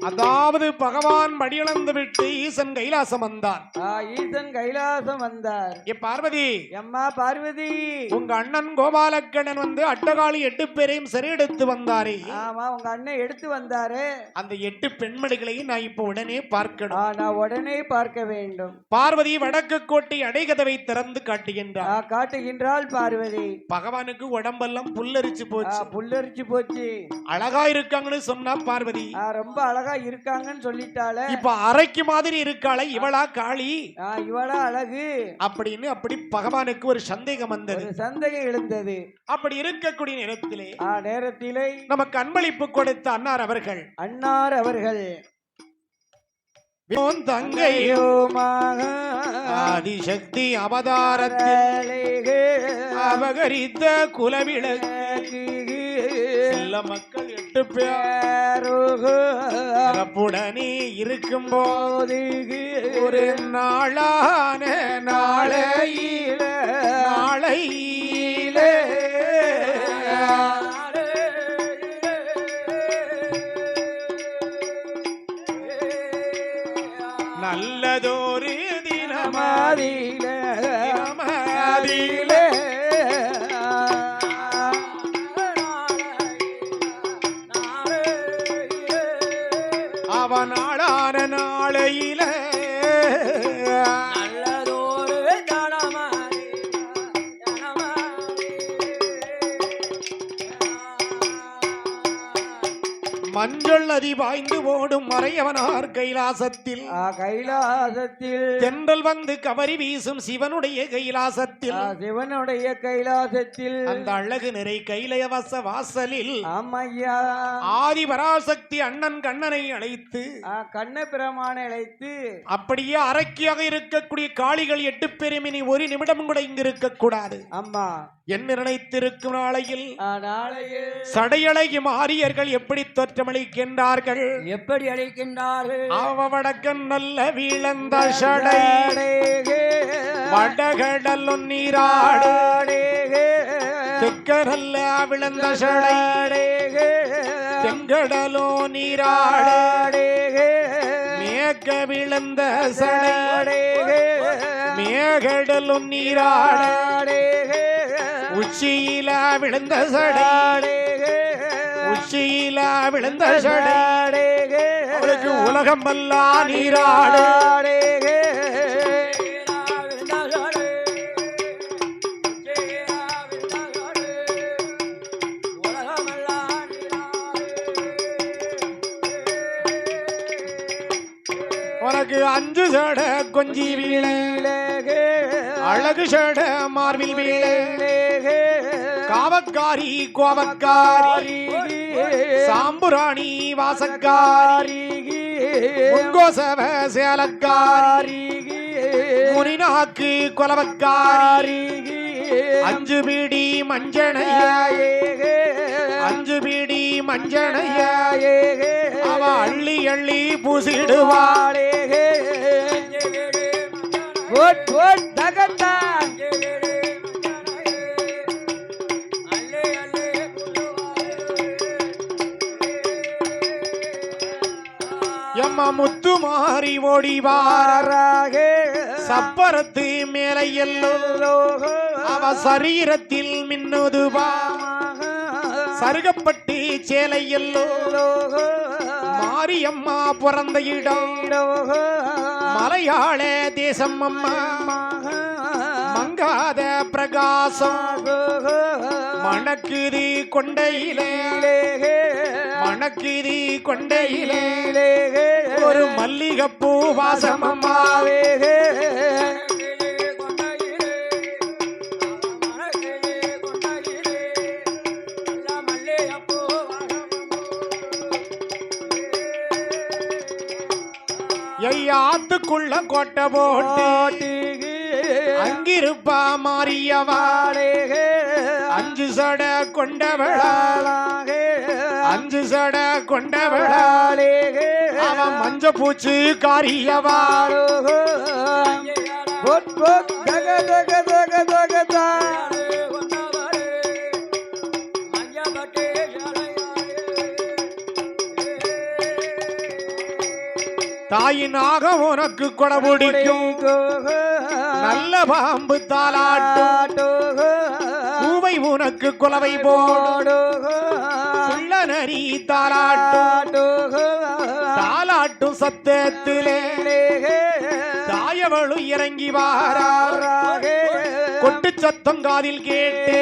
அதாவது பகவான் படியிழந்து விட்டு ஈசன் கைலாசம் வந்தார். ஈசன் கைலாசம் வந்தார். பார்வதி அம்மா பார்வதி உங்க அண்ணன் கோபாலக்கண்ணன் வந்து அட்டகாளி 8 பேரையும் சிறையெடுத்து வந்தாரே. ஆமா உங்க அண்ணன் எடுத்து வந்தாரு. அந்த 8 பெண்மணிகளையும் நான் இப்ப உடனே பார்க்கணும். நான் உடனே பார்க்க வேண்டும். பார்வதி வடக்கு கோட்டை அடைகதவை திறந்து காட்டுகின்றார். காட்டுகின்றாள் பார்வதி. பகவானுக்கு உடம்பெல்லாம் புல்லரிச்சு போச்சு. புல்லரிச்சு போச்சு. அழகா இருக்காங்கன்னு சொன்னா பார்வதி ரொம்ப அழகா இருக்காங்கன்னு சொல்லிட்டாளே. இப்ப அரைக்கு மாதிரி இருக்காளே இவளா காளி இவளா அழகு அப்படின்னு அப்படி பகவானுக்கு ஒரு சந்தேகம் வந்தது. சந்தேகம் எழுந்தது. அப்படி இருக்கக்கூடிய நேரத்திலே நமக்கு அன்பளிப்பு கொடுத்த அன்னார் அவர்கள் தங்கையோமாக ஆதிசக்தி அவதாரத்தில் அபகரித்த குலவிளக்கு சில மக்கள் 8 பேருடனே இருக்கும் போது ஒரு நாளான நாளையில நல்லதொரு தினமாதிலே அவனாளான நாளையில மஞ்சள் நதி பாய்ந்து ஓடும் மறையவனார் கைலாசத்தில் தென்றல் வந்து கவரி வீசும் சிவனுடைய கைலாசத்தில் அந்த அழகு நிறை கைலயவச வாசலில் ஆதி பராசக்தி அண்ணன் கண்ணனை அழைத்து கண்ணபிரமானை அழைத்து அப்படியே அரக்கியாக இருக்கக்கூடிய காளிகள் 8 பேரும் இனி ஒரு நிமிடம் கூட இங்கு இருக்க கூடாது. அம்மா என்ன நினைத்திருக்கும் நாளையில் சடையளையும் ஆரியர்கள் எப்படி தோற்றமளிக்கின்றார்கள்? எப்படி அழைக்கின்றார்கள்? அவவடக்கன் நல்ல வீழந்த சடை வடகடலும் நீராடு தெற்கரல்ல விழுந்த சடை தெங்கடலோ நீராடு மேற்க விழுந்த சடை மேகடலும் நீராடு உச்சியில விழுந்த சடை உச்சியில விழுந்த சடை அதுக்கு உலகம் வல்லா நீராடு உனக்கு 5 சட கொஞ்சி வீழ அழகு சட மார்பில் வீழ காவக்காரி கோவக்காரி சாம்புராணி வாசக்காரி முன்கோசவ சேலக்காரி முனிநாக்கு கொலவக்காரி 5 பீடி மஞ்சனையே 5 பீடி மஞ்சனையே அவ அள்ளி அள்ளி பூசிடுவாளே எம்மா முத்து மாறி ஓடிவாராக சப்பரத்து மேலை எல்லோ அவ சரீரத்தில் மின்னுதுவா சருகப்பட்டு சேலை எல்லோ மாரியம்மா பிறந்த இடம் மலையாள தேசம் அம்மா மங்காத பிரகாசம் மணக்குது கொண்டையிலே மணக்குது கொண்டையிலே ஒரு மல்லிகைப்பூ வாசம் அம்மாவே ஆத்துக்குள்ள கோட்டை போட்டு அங்கிருப்பா மாறியவாளே 5 சட கொண்டவளாளே 5 சட கொண்டவளாளே அவன் மஞ்ச பூச்சு காரியவாளோ தாயினாக உனக்கு கொடை பிடிக்கும் நல்ல பாம்பு தாலாட்டு பூவை உனக்கு குலவை போடு புள்ள நரி தாலாட்டு தாலாட்டும் சத்தத்திலே தாயவளு இறங்கி வாராக கொட்டு சத்தம் காதில் கேட்டு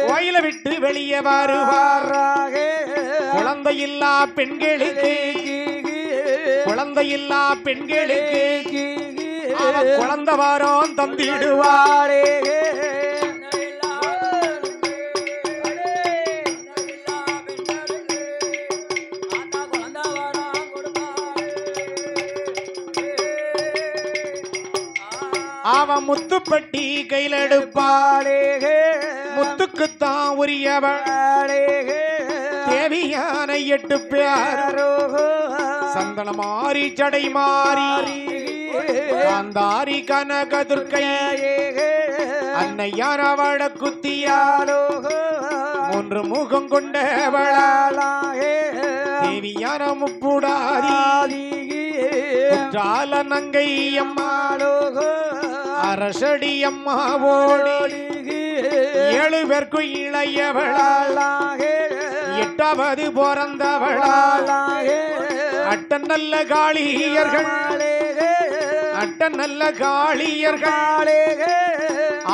கோயில விட்டு வெளியே வருவாராக குழந்தையில்லா பெண்களுக்கு குழந்தையில்லா பெண்களுக்கு குழந்தை வாரம் தந்திடுவாரே அவன் முத்துப்பட்டி கையில் எடுப்பாளே முத்துக்குத்தான் உரியவளே தேவியான 8 பேரோ சந்தன மாறி ஜடை மாறி காந்தாரி கனகதுர்க்கை அன்னையார் அவள குத்தியாலோ 3 முகம் கொண்டவளாலே தேவியான முப்புடாதி குற்றால நங்கை அம்மாளோ அரசடி அம்மாவோடி 7 பேர்க்கும் இளையவளாலே 8வது பிறந்தவளாலே அட்ட நல்ல காளியர்கள் அட்ட நல்ல காளியர்களே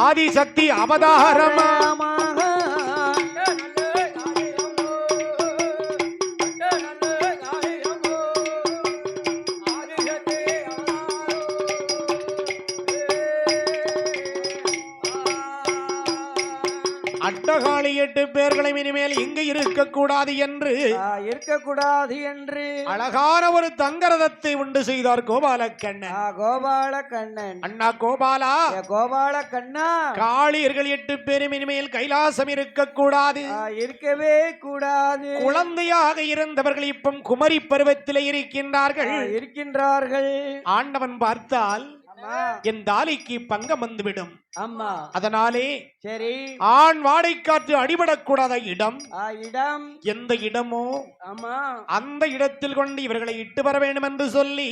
ஆதிசக்தி அவதாரமா அட்டகாளி 8 பேர்களை இனிமேல் இங்கு இருக்கக்கூடாது என்று அழகான ஒரு தங்கரதத்தை உண்டு செய்தார் கோபாலக்கண்ணன் அண்ணா கோபாலக்கண்ணா காளியர்கள் 8 பேரும் இனிமேல் கைலாசம் இருக்கக்கூடாது இருக்கவே கூடாது குழந்தையாக இருந்தவர்கள் இப்போ குமரி பருவத்திலே இருக்கின்றார்கள் இருக்கின்றார்கள் ஆண்டவன் பார்த்தால் என் தாலிக்கு பங்கம் வந்துவிடும். ஆமா அதனாலே சரி ஆண் வாடை காற்று அடிபடக்கூடாத இடம் இடம் எந்த இடமோ ஆமா அந்த இடத்தில் கொண்டு இவர்களை இட்டு வர வேண்டும் என்று சொல்லி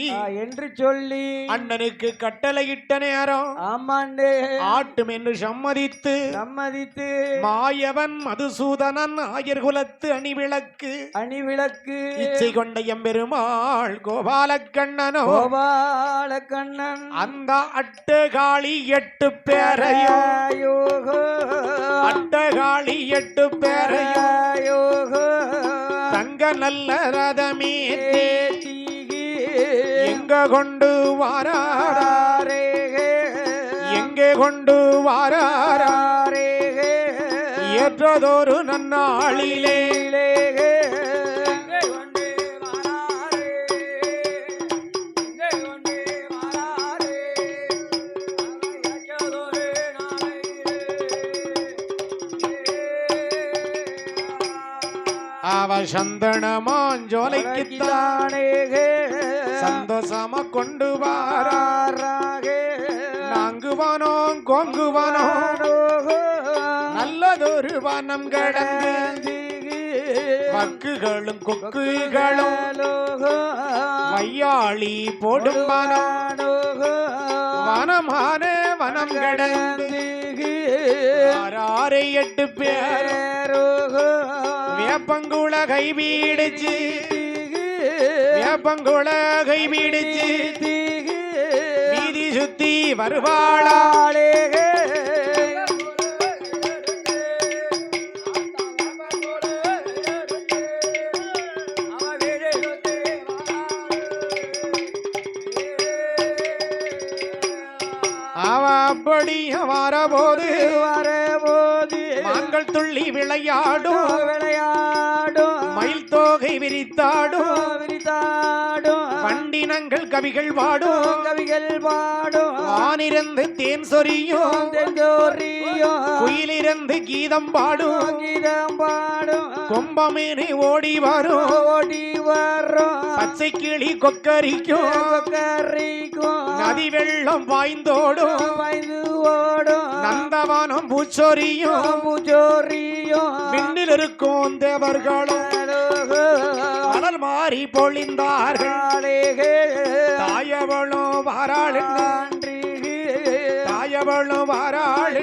அண்ணனுக்கு கட்டளையிட்ட நேரம் ஆமாண்டே ஆட்டும் என்று சம்மதித்து மாயவன் மதுசூதனன் ஆயர் குலத்து அணிவிளக்கு இச்சை கொண்ட எம்பெருமாள் கோபாலக்கண்ணனோ அந்த அட்டகாளி 8 பேரையோ அட்டகாளி 8 பேரையோ தங்க நல்ல ரதமே எங்க கொண்டு வாராரே எங்கே கொண்டு வாராரே ஏற்றதொரு நன்னாளிலே அவ சந்தனமாஞ்சோலைக்குத்தானே சந்தோஷமா கொண்டு வாராரே நாங்குவானோ கொங்குவானோ நல்லதொரு வனம் கடந்து வக்குகளும் கொக்குகளும் வையாளி போடும் வனமான வனம் கடந்து 8 பேர் வேப்பங்குள கைவிடுச்சு வேப்பங்குள கைவிடுச்சு வீதி சுத்தி வருவாளாளே அவ அப்படிய வரபோது மான்கள் துள்ளி விளையாடும் மயில் தோகை விரித்தாடும் வண்டினங்கள் கவிகள் பாடும் வானிருந்து தேன் சொரியும் குயிலிருந்து கீதம் பாடும் கொம்பமேனி ஓடி வரும் பச்சை கிளி கொக்கரிக்கும் நதி வெள்ளம் பாய்ந்தோடும் நந்தவனம் பூச்சொரியும் விண்ணில் இருக்கும் தேவர்களும் மலர் மாறி பொழிந்தார்கள் தாயவளும் வாராள் தாயவளும் வாராள்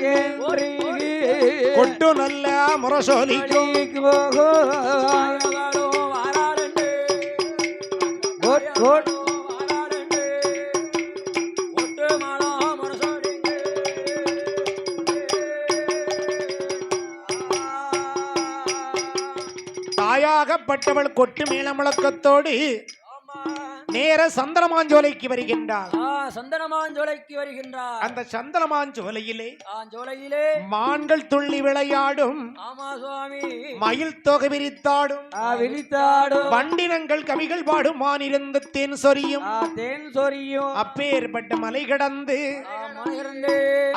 கொட்டு நல்ல முரசொலிக்கும் தாயாகப்பட்டவள் கொட்டு மேல முழக்கத்தோடு நேர சந்தனமாஞ்சோலைக்கு வருகின்றார். அந்த சந்தனமாஞ்சோலையிலே மான்கள் துள்ளி விளையாடும் மயில் தொகை விரித்தாடும் வண்டினங்கள் கவிகள் பாடும் மானிருந்த தேன் சொரியும் அப்பேற்பட்ட மலை கடந்து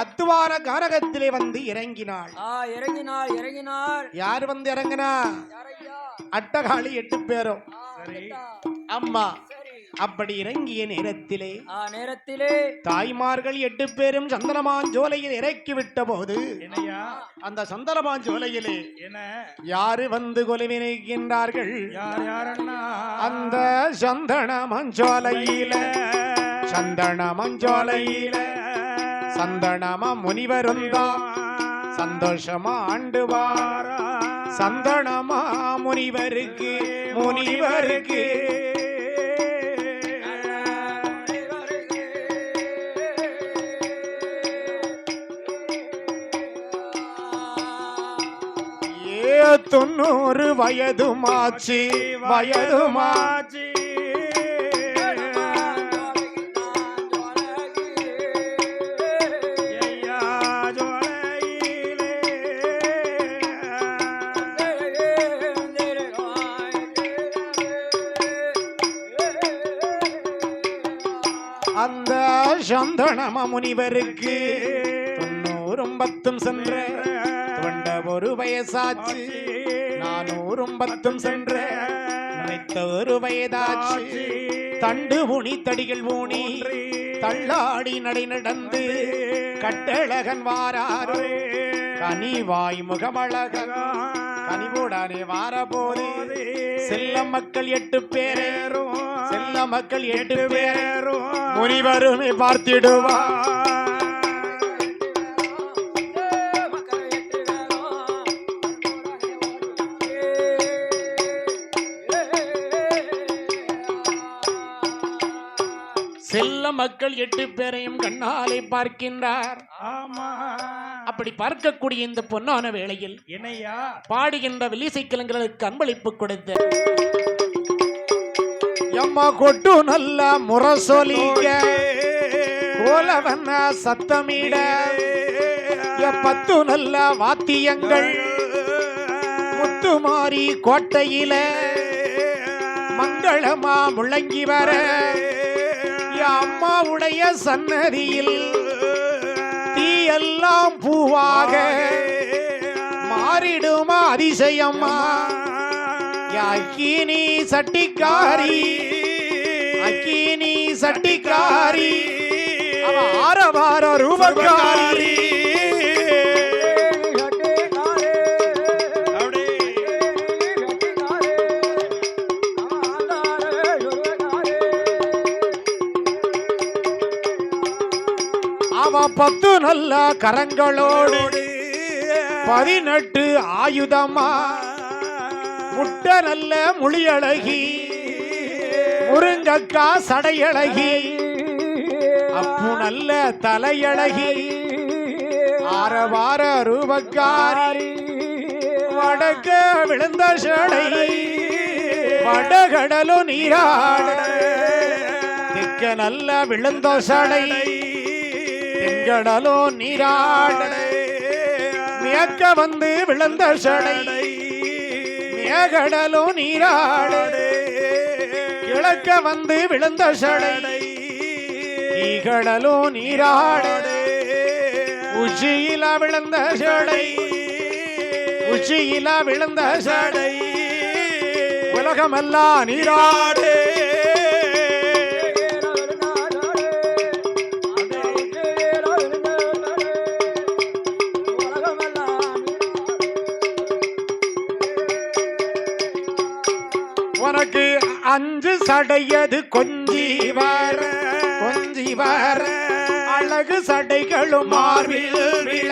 அத்துவார காரகத்திலே வந்து இறங்கினாள். யார் வந்து இறங்கினா? அட்டகாளி 8 பேரும். அம்மா அப்படி இறங்கிய நேரத்திலே தாய்மார்கள் 8 பேரும் சந்தனமாஞ்சோலையில் இறக்கி விட்ட போது அந்த சந்தனமாஞ்சோலையிலே யாரு வந்து கொலுவினைக்கின்றார்கள்? அந்த சந்தனமாஞ்சோலையில சந்தனமா முனிவருந்தா சந்தோஷமா ஆண்டுவார். சந்தனமா முனிவருக்கு ஏ 90 வயதுமாச்சு அந்த சந்தனமா முனிவருக்கு 90 சென்ற தொண்ட ஒரு வயசாச்சு 410 சென்ற நினைத்த ஒரு வயதாச்சு தண்டு ஊனி தடிகள் ஊனி தள்ளாடி நடை நடந்து கட்டழகன் வாராரோ கனிவாய் முகமழகன் கனிவோடானே வாரபோது செல்ல மக்கள் 8 பேரும் செல்ல மக்கள் 8 பேரும் முனிவருமே பார்த்திடுவார் செல்ல மக்கள் 8 பேரையும் கண்ணாலே பார்க்கின்றார். அப்படி பார்க்கக்கூடிய இந்த பொன்னான வேளையில் என்னையா பாடுகின்ற வில்லிசைக்கலங்களுக்கு அன்பளிப்பு கொடுத்த எம்மா கொட்டு நல்ல முரசொலிக்க கோலவண்ண சத்தமிட 10 நல்ல வாத்தியங்கள் முத்துமாரி கோட்டையில மங்களமா முழங்கி வர அம்மாவுடைய சன்னதியில் தீயெல்லாம் பூவாக மாறிடுமா அதிசயம்மா அக்கினி சட்டிக்காரி அக்கினி சட்டிக்காரி ஆரவார ரூபக்காரி அவ 10 நல்ல கரங்களோடு 18 ஆயுதமா முட்டை நல்ல முழியழகி முருங்கக்கா சடையழகி அப்பு நல்ல தலையழகி ஆரவார ரூபக்காரி வடக்க விழுந்த சடை வடகடலோ நீராட தெக்க நல்ல விழுந்த சடை தெங்கடலோ நீராட மேற்க வந்து விழுந்த சடை மேகடலோ நீராட கிழக்க வந்து விழுந்த சடை ஈகடலோ நீராட உச்சியில விழுந்த சடை உச்சியில விழுந்த சடை உலகமெல்லாம் நீராடு உனக்கு 5 சடையது கொஞ்சி வர அழகு சடைகளும் மார்பில் விழ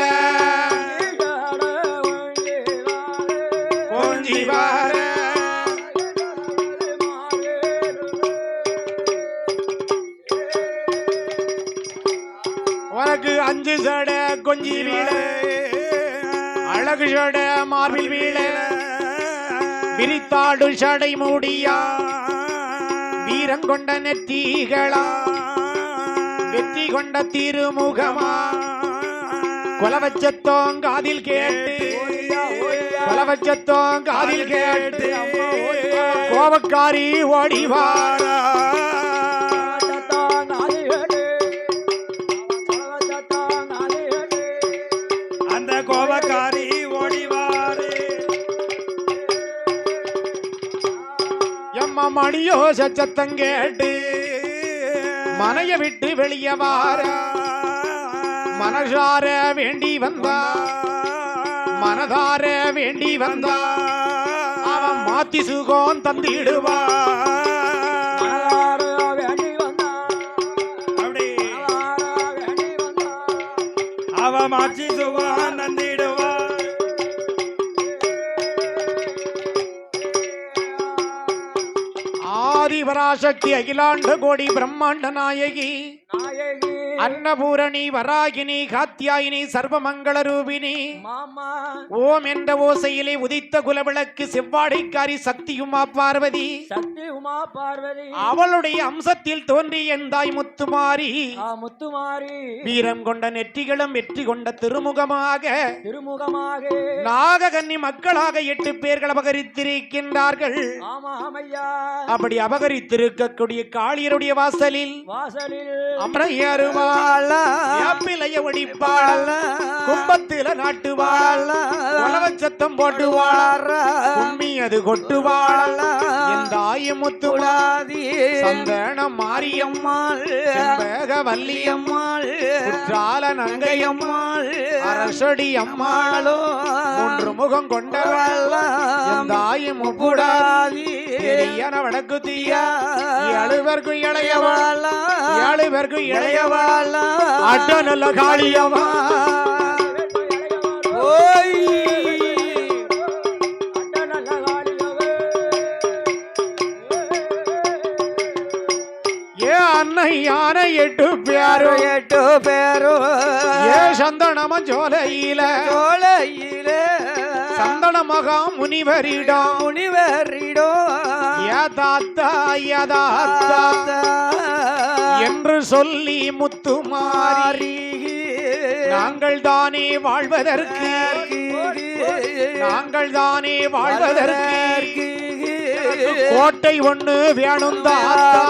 கொஞ்சி வர உனக்கு 5 சடை கொஞ்சி விழ அழகு சடை மார்பில் விழ விரித்தாடு சடை மூடியா வீரங்கொண்ட நெற்றிகளா வெற்றி கொண்ட திருமுகமா கொலவச்சத்தோங் காதில் கேட்டு கொலவச்சத்தோங் காதில் கேட்டு கோபக்காரி ஓடிவாரா அந்த கோபக்காரி ஓடிவாரே எம்மா மணியோ சத்தம் கேட்டு மனைய விட்டு வெளியே வார மனசார வேண்டி வந்தா மனதார வேண்டி வந்தா அவன் மாத்தி சுகம் தந்திடுவா அவ மாற்றி சுகம் தந்திடுவா ஆதிபராசக்தி அகிலாண்ட கோடி பிரம்மாண்ட நாயகி அன்னபூரணி வராகினி காத்தியாயினி சர்வமங்கள ரூபினி ஓம் என்ற ஓசையிலே உதித்த குலவிளக்கு செவ்வாடைக்காரி சக்தியுமா பார்வதி அவளுடைய அம்சத்தில் தோன்றி என் தாய் முத்துமாரி வீரம் கொண்ட நெற்றிகளும் வெற்றி கொண்ட திருமுகமாக நாககன்னி மக்களாக 8 பேர்கள் அபகரித்திருக்கின்றார்கள். அப்படி அபகரித்திருக்கக்கூடிய காளியருடைய வாசலில் அமரையருவா பிள்ளைய ஒடிப்பாள் கும்பத்தில நாட்டுவாள் உலவச்சத்தம் போட்டுவாள் கும்மி அது கொட்டுவாள் என் தாய் முத்துளாதி சந்தனம் மாரியம்மாள் செம்பக வல்லியம்மாள் குற்றால நங்கையம்மாள் அரசடி அம்மாளோ மூன்று முகம் கொண்டவள் தாயும் முப்புடாதி பெரியன வடக்கு தீயா ஏழுவர்க்கு இளையவாள் ஏழுவர்க்கு இளையவாள் அட்ட நல்ல காளியம்மா ஓய் அன்னை யானை 8 பேரும் ஏ சந்தனம ஜோலையில சந்தன மகா முனிவரிடம் ஏ தாத்தா என்று சொல்லி முத்துமாரி நாங்கள் தானே வாழ்வதற்கு கோட்டை ஒண்ணு வேணும் தாத்தா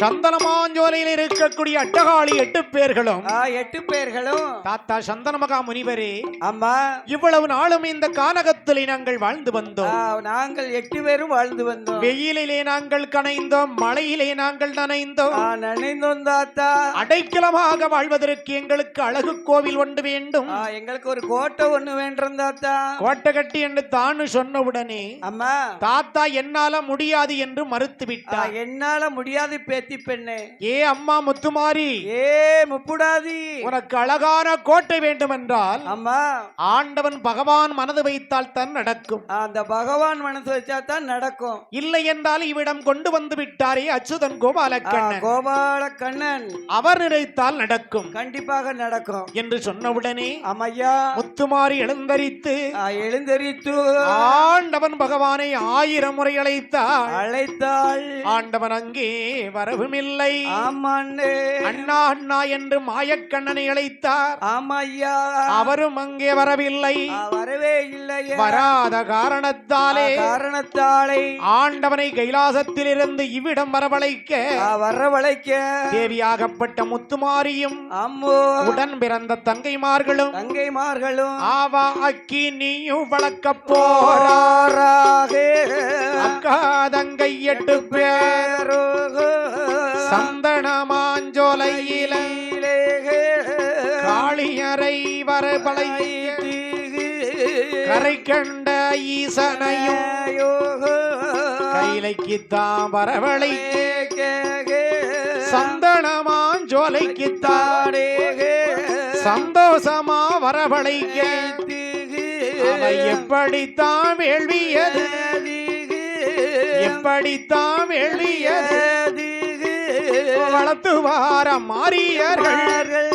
சந்தனமாஞ்சோலையில் இருக்கக்கூடிய அட்டகாளி 8 பேர்களும் தாத்தா சந்தனமகா முனிவரே அம்மா இவ்வளவு நாளும் இந்த கானகத்திலே நாங்கள் வாழ்ந்து வந்தோம். நாங்கள் 8 பேரும் வாழ்ந்து வந்தோம். வெயிலிலே நாங்கள் கனைந்தோம், மழையிலே நாங்கள் நனைந்தோம் தாத்தா. அடைக்கலமாக வாழ்வதற்கு எங்களுக்கு அழகு கோவில் ஒன்று வேண்டும். எங்களுக்கு ஒரு கோட்டை ஒண்ணு வேண்டும் தாத்தா. கோட்டை கட்டி என்று தானு சொன்னவுடனே அம்மா தாத்தா என்னால முடியாது என்று மறுத்து விட்டார். என்னால முடியாது பேத்தி பெண்ணே. ஏ அம்மா முத்துமாரி, ஏ முப்புடாதி, உனக்கு அழகான கோட்டை வேண்டும் என்றால் அம்மா ஆண்டவன் பகவான் மனது வைத்தால் தான் நடக்கும். அந்த பகவான் மனசு வச்சா தான் நடக்கும். இல்லை என்றால் இவ்விடம் கொண்டு வந்து விட்டாரே அச்சுதன் கோபாலக்கண்ணன் அவர் நினைத்தால் நடக்கும், கண்டிப்பாக நடக்கும் என்று சொன்னவுடனே அம்மையா முத்துமாரி எழுந்தரித்து ஆண்டவன் பகவானை 1000 முறை அழைத்தாள். ஆண்டவன் அங்கே வரவுமில்லை. அண்ணா அண்ணா என்று மாயக்கண்ணனை அழைத்தார். ஆமையா அவரும் அங்கே வரவில்லை. வரவே இல்லை. வராத காரணத்தாலே ஆண்டவனை கைலாசத்தில் இருந்து இவ்விடம் வரவழைக்க தேவியாகப்பட்ட முத்துமாரியும் உடன் பிறந்த தங்கைமார்களும் ஆவா அக்கி நீயும் வளர்க்க போறாராக அக்கா தங்கை 8 பேர் சந்தனமாஞ்சோலையில காளியரை வரவழை கரை கண்ட ஈசனையும் கைலைக்குத்தான் வரவழை சந்தனமாஞ்சோலைக்குத்தானே சந்தோஷமா வரவழைக்க எப்படித்தான் வேள்வியது வளர்த்து வார மாறியர்கள்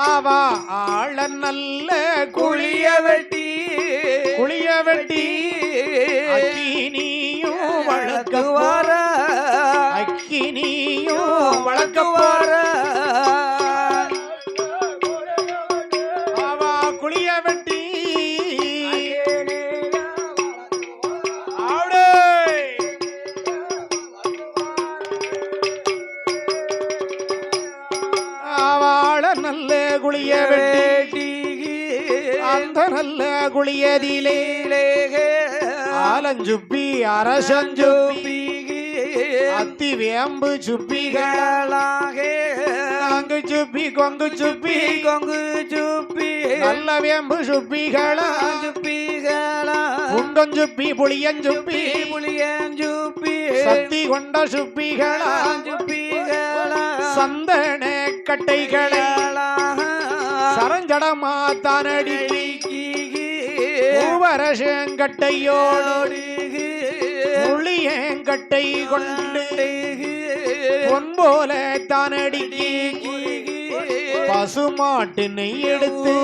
அவா ஆள நல்ல குளிய வெட்டி அக்கினியும் வளர்க்குவார அவா குளிய வெட்டி அவள நல்ல குளிய வெட்டி அந்த நல்ல குளியதிலே ஆலஞ்சுப்பி அரசஞ்சுப்பி அத்தி வேம்பு சுப்பிகளாக அங்கு சுப்பி கொங்கு சுப்பி நல்ல வேம்பு சுப்பிகளா புண்டஞ்சுப்பி புளியஞ்சுப்பி சக்தி கொண்ட சுப்பிகளா சந்தன கட்டைகளா சரஞ்சடமா தானடி பூவரசங்கட்டையோடு புளியங்கட்டை கொண்டு பொன்போல தானடி பசுமாட்டு நெய் எடுத்து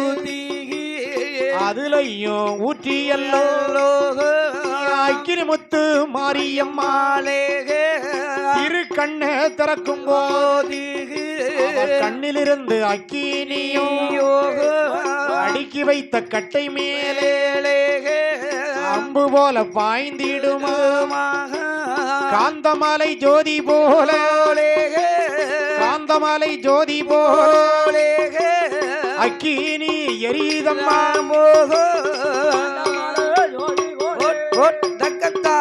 அதுலையும் ஊற்றியல்லோ அக்கினி முத்து முத்து மாரியம்மா மாலேகே திரு கண்ண திறக்கும் போது கண்ணிலிருந்து அக்கினியும் அடுக்கி வைத்த கட்டை மேலே அம்பு போல பாய்ந்திடுமா காந்தமாலை ஜோதி போல காந்தமாலை ஜோதி போல அக்கினி எரிதம்மா தக்கத்தா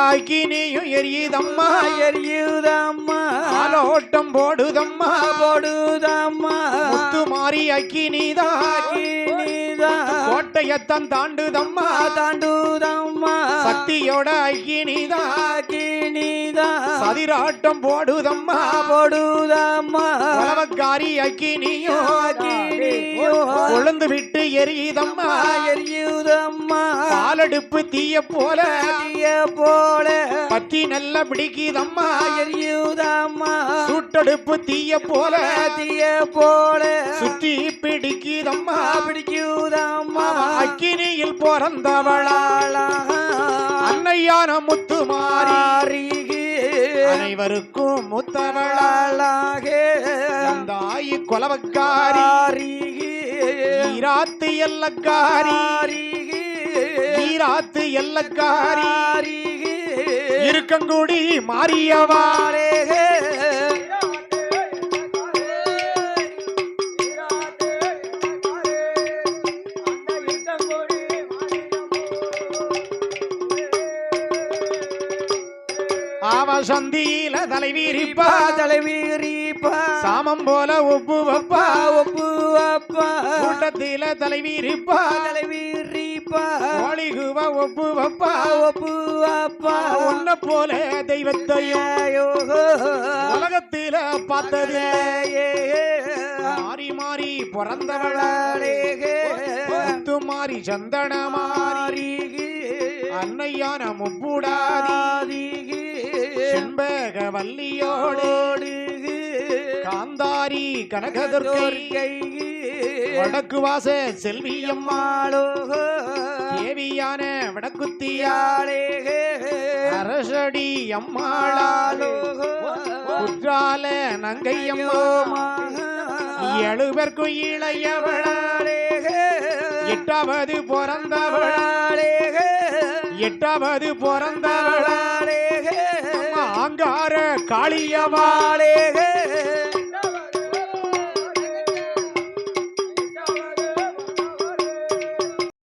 அக்கினியும் எரியுதம்மா எரியுதம்மா ஆலோட்டம் போடுதம்மா போடுதம்மா முத்து மாறி அக்கினிதான் கோட்டையத்தான் தாண்டுதம்மா தாண்டுதம்மா சக்தியோட அக்கினிதான் சதிராட்டம் போடுதம்மா போடுதம்மா உலவக்காரி அக்கினியும் கொழுந்து விட்டு எரியுதம்மா எரியுதம்மா பாலடுப்பு தீய போல பத்தி நல்ல பிடிக்குதம்மா எரியுதம்மா சூட்டடுப்பு தீய போல சுத்தி பிடிக்குதம்மா பிடிக்குதம்மா அக்கினியில் பிறந்தவளாளா அன்னையான முத்து மாறி அனைவருக்கும் முத்தவளாளாக தாயி கொலவக்காரி ஈராத்து எல்லக்காரி ஈராத்து எல்லக்காரி இருக்கங்குடி மாறியவாரே சந்தியில தலைவீரிப்பா சாமம் போல ஒப்பு வப்பா கூட்டத்தில தலைவீரிப்பா ஒளிகுவ ஒப்பு வப்பா உன்ன போல தெய்வத்தையும் உலகத்தில பார்த்தது மாறி மாறி பிறந்தவளாலே முத்து மாறி சந்தன மாறி அன்னையான முப்புடாதி செண்பக வல்லியோடு காந்தாரி கனகதுர்க்கை வடக்கு வாச செல்வியம்மாளோ தேவியான வடக்குத்தியாளே அரசடி அம்மாளாலோ குற்றால நங்கையம்மா எழுபர்க்கும் இளையவளாலே எட்டாவது பிறந்தவளாலே எட்டாவது பிறந்தவளாலே ஆங்கார காளியவாளே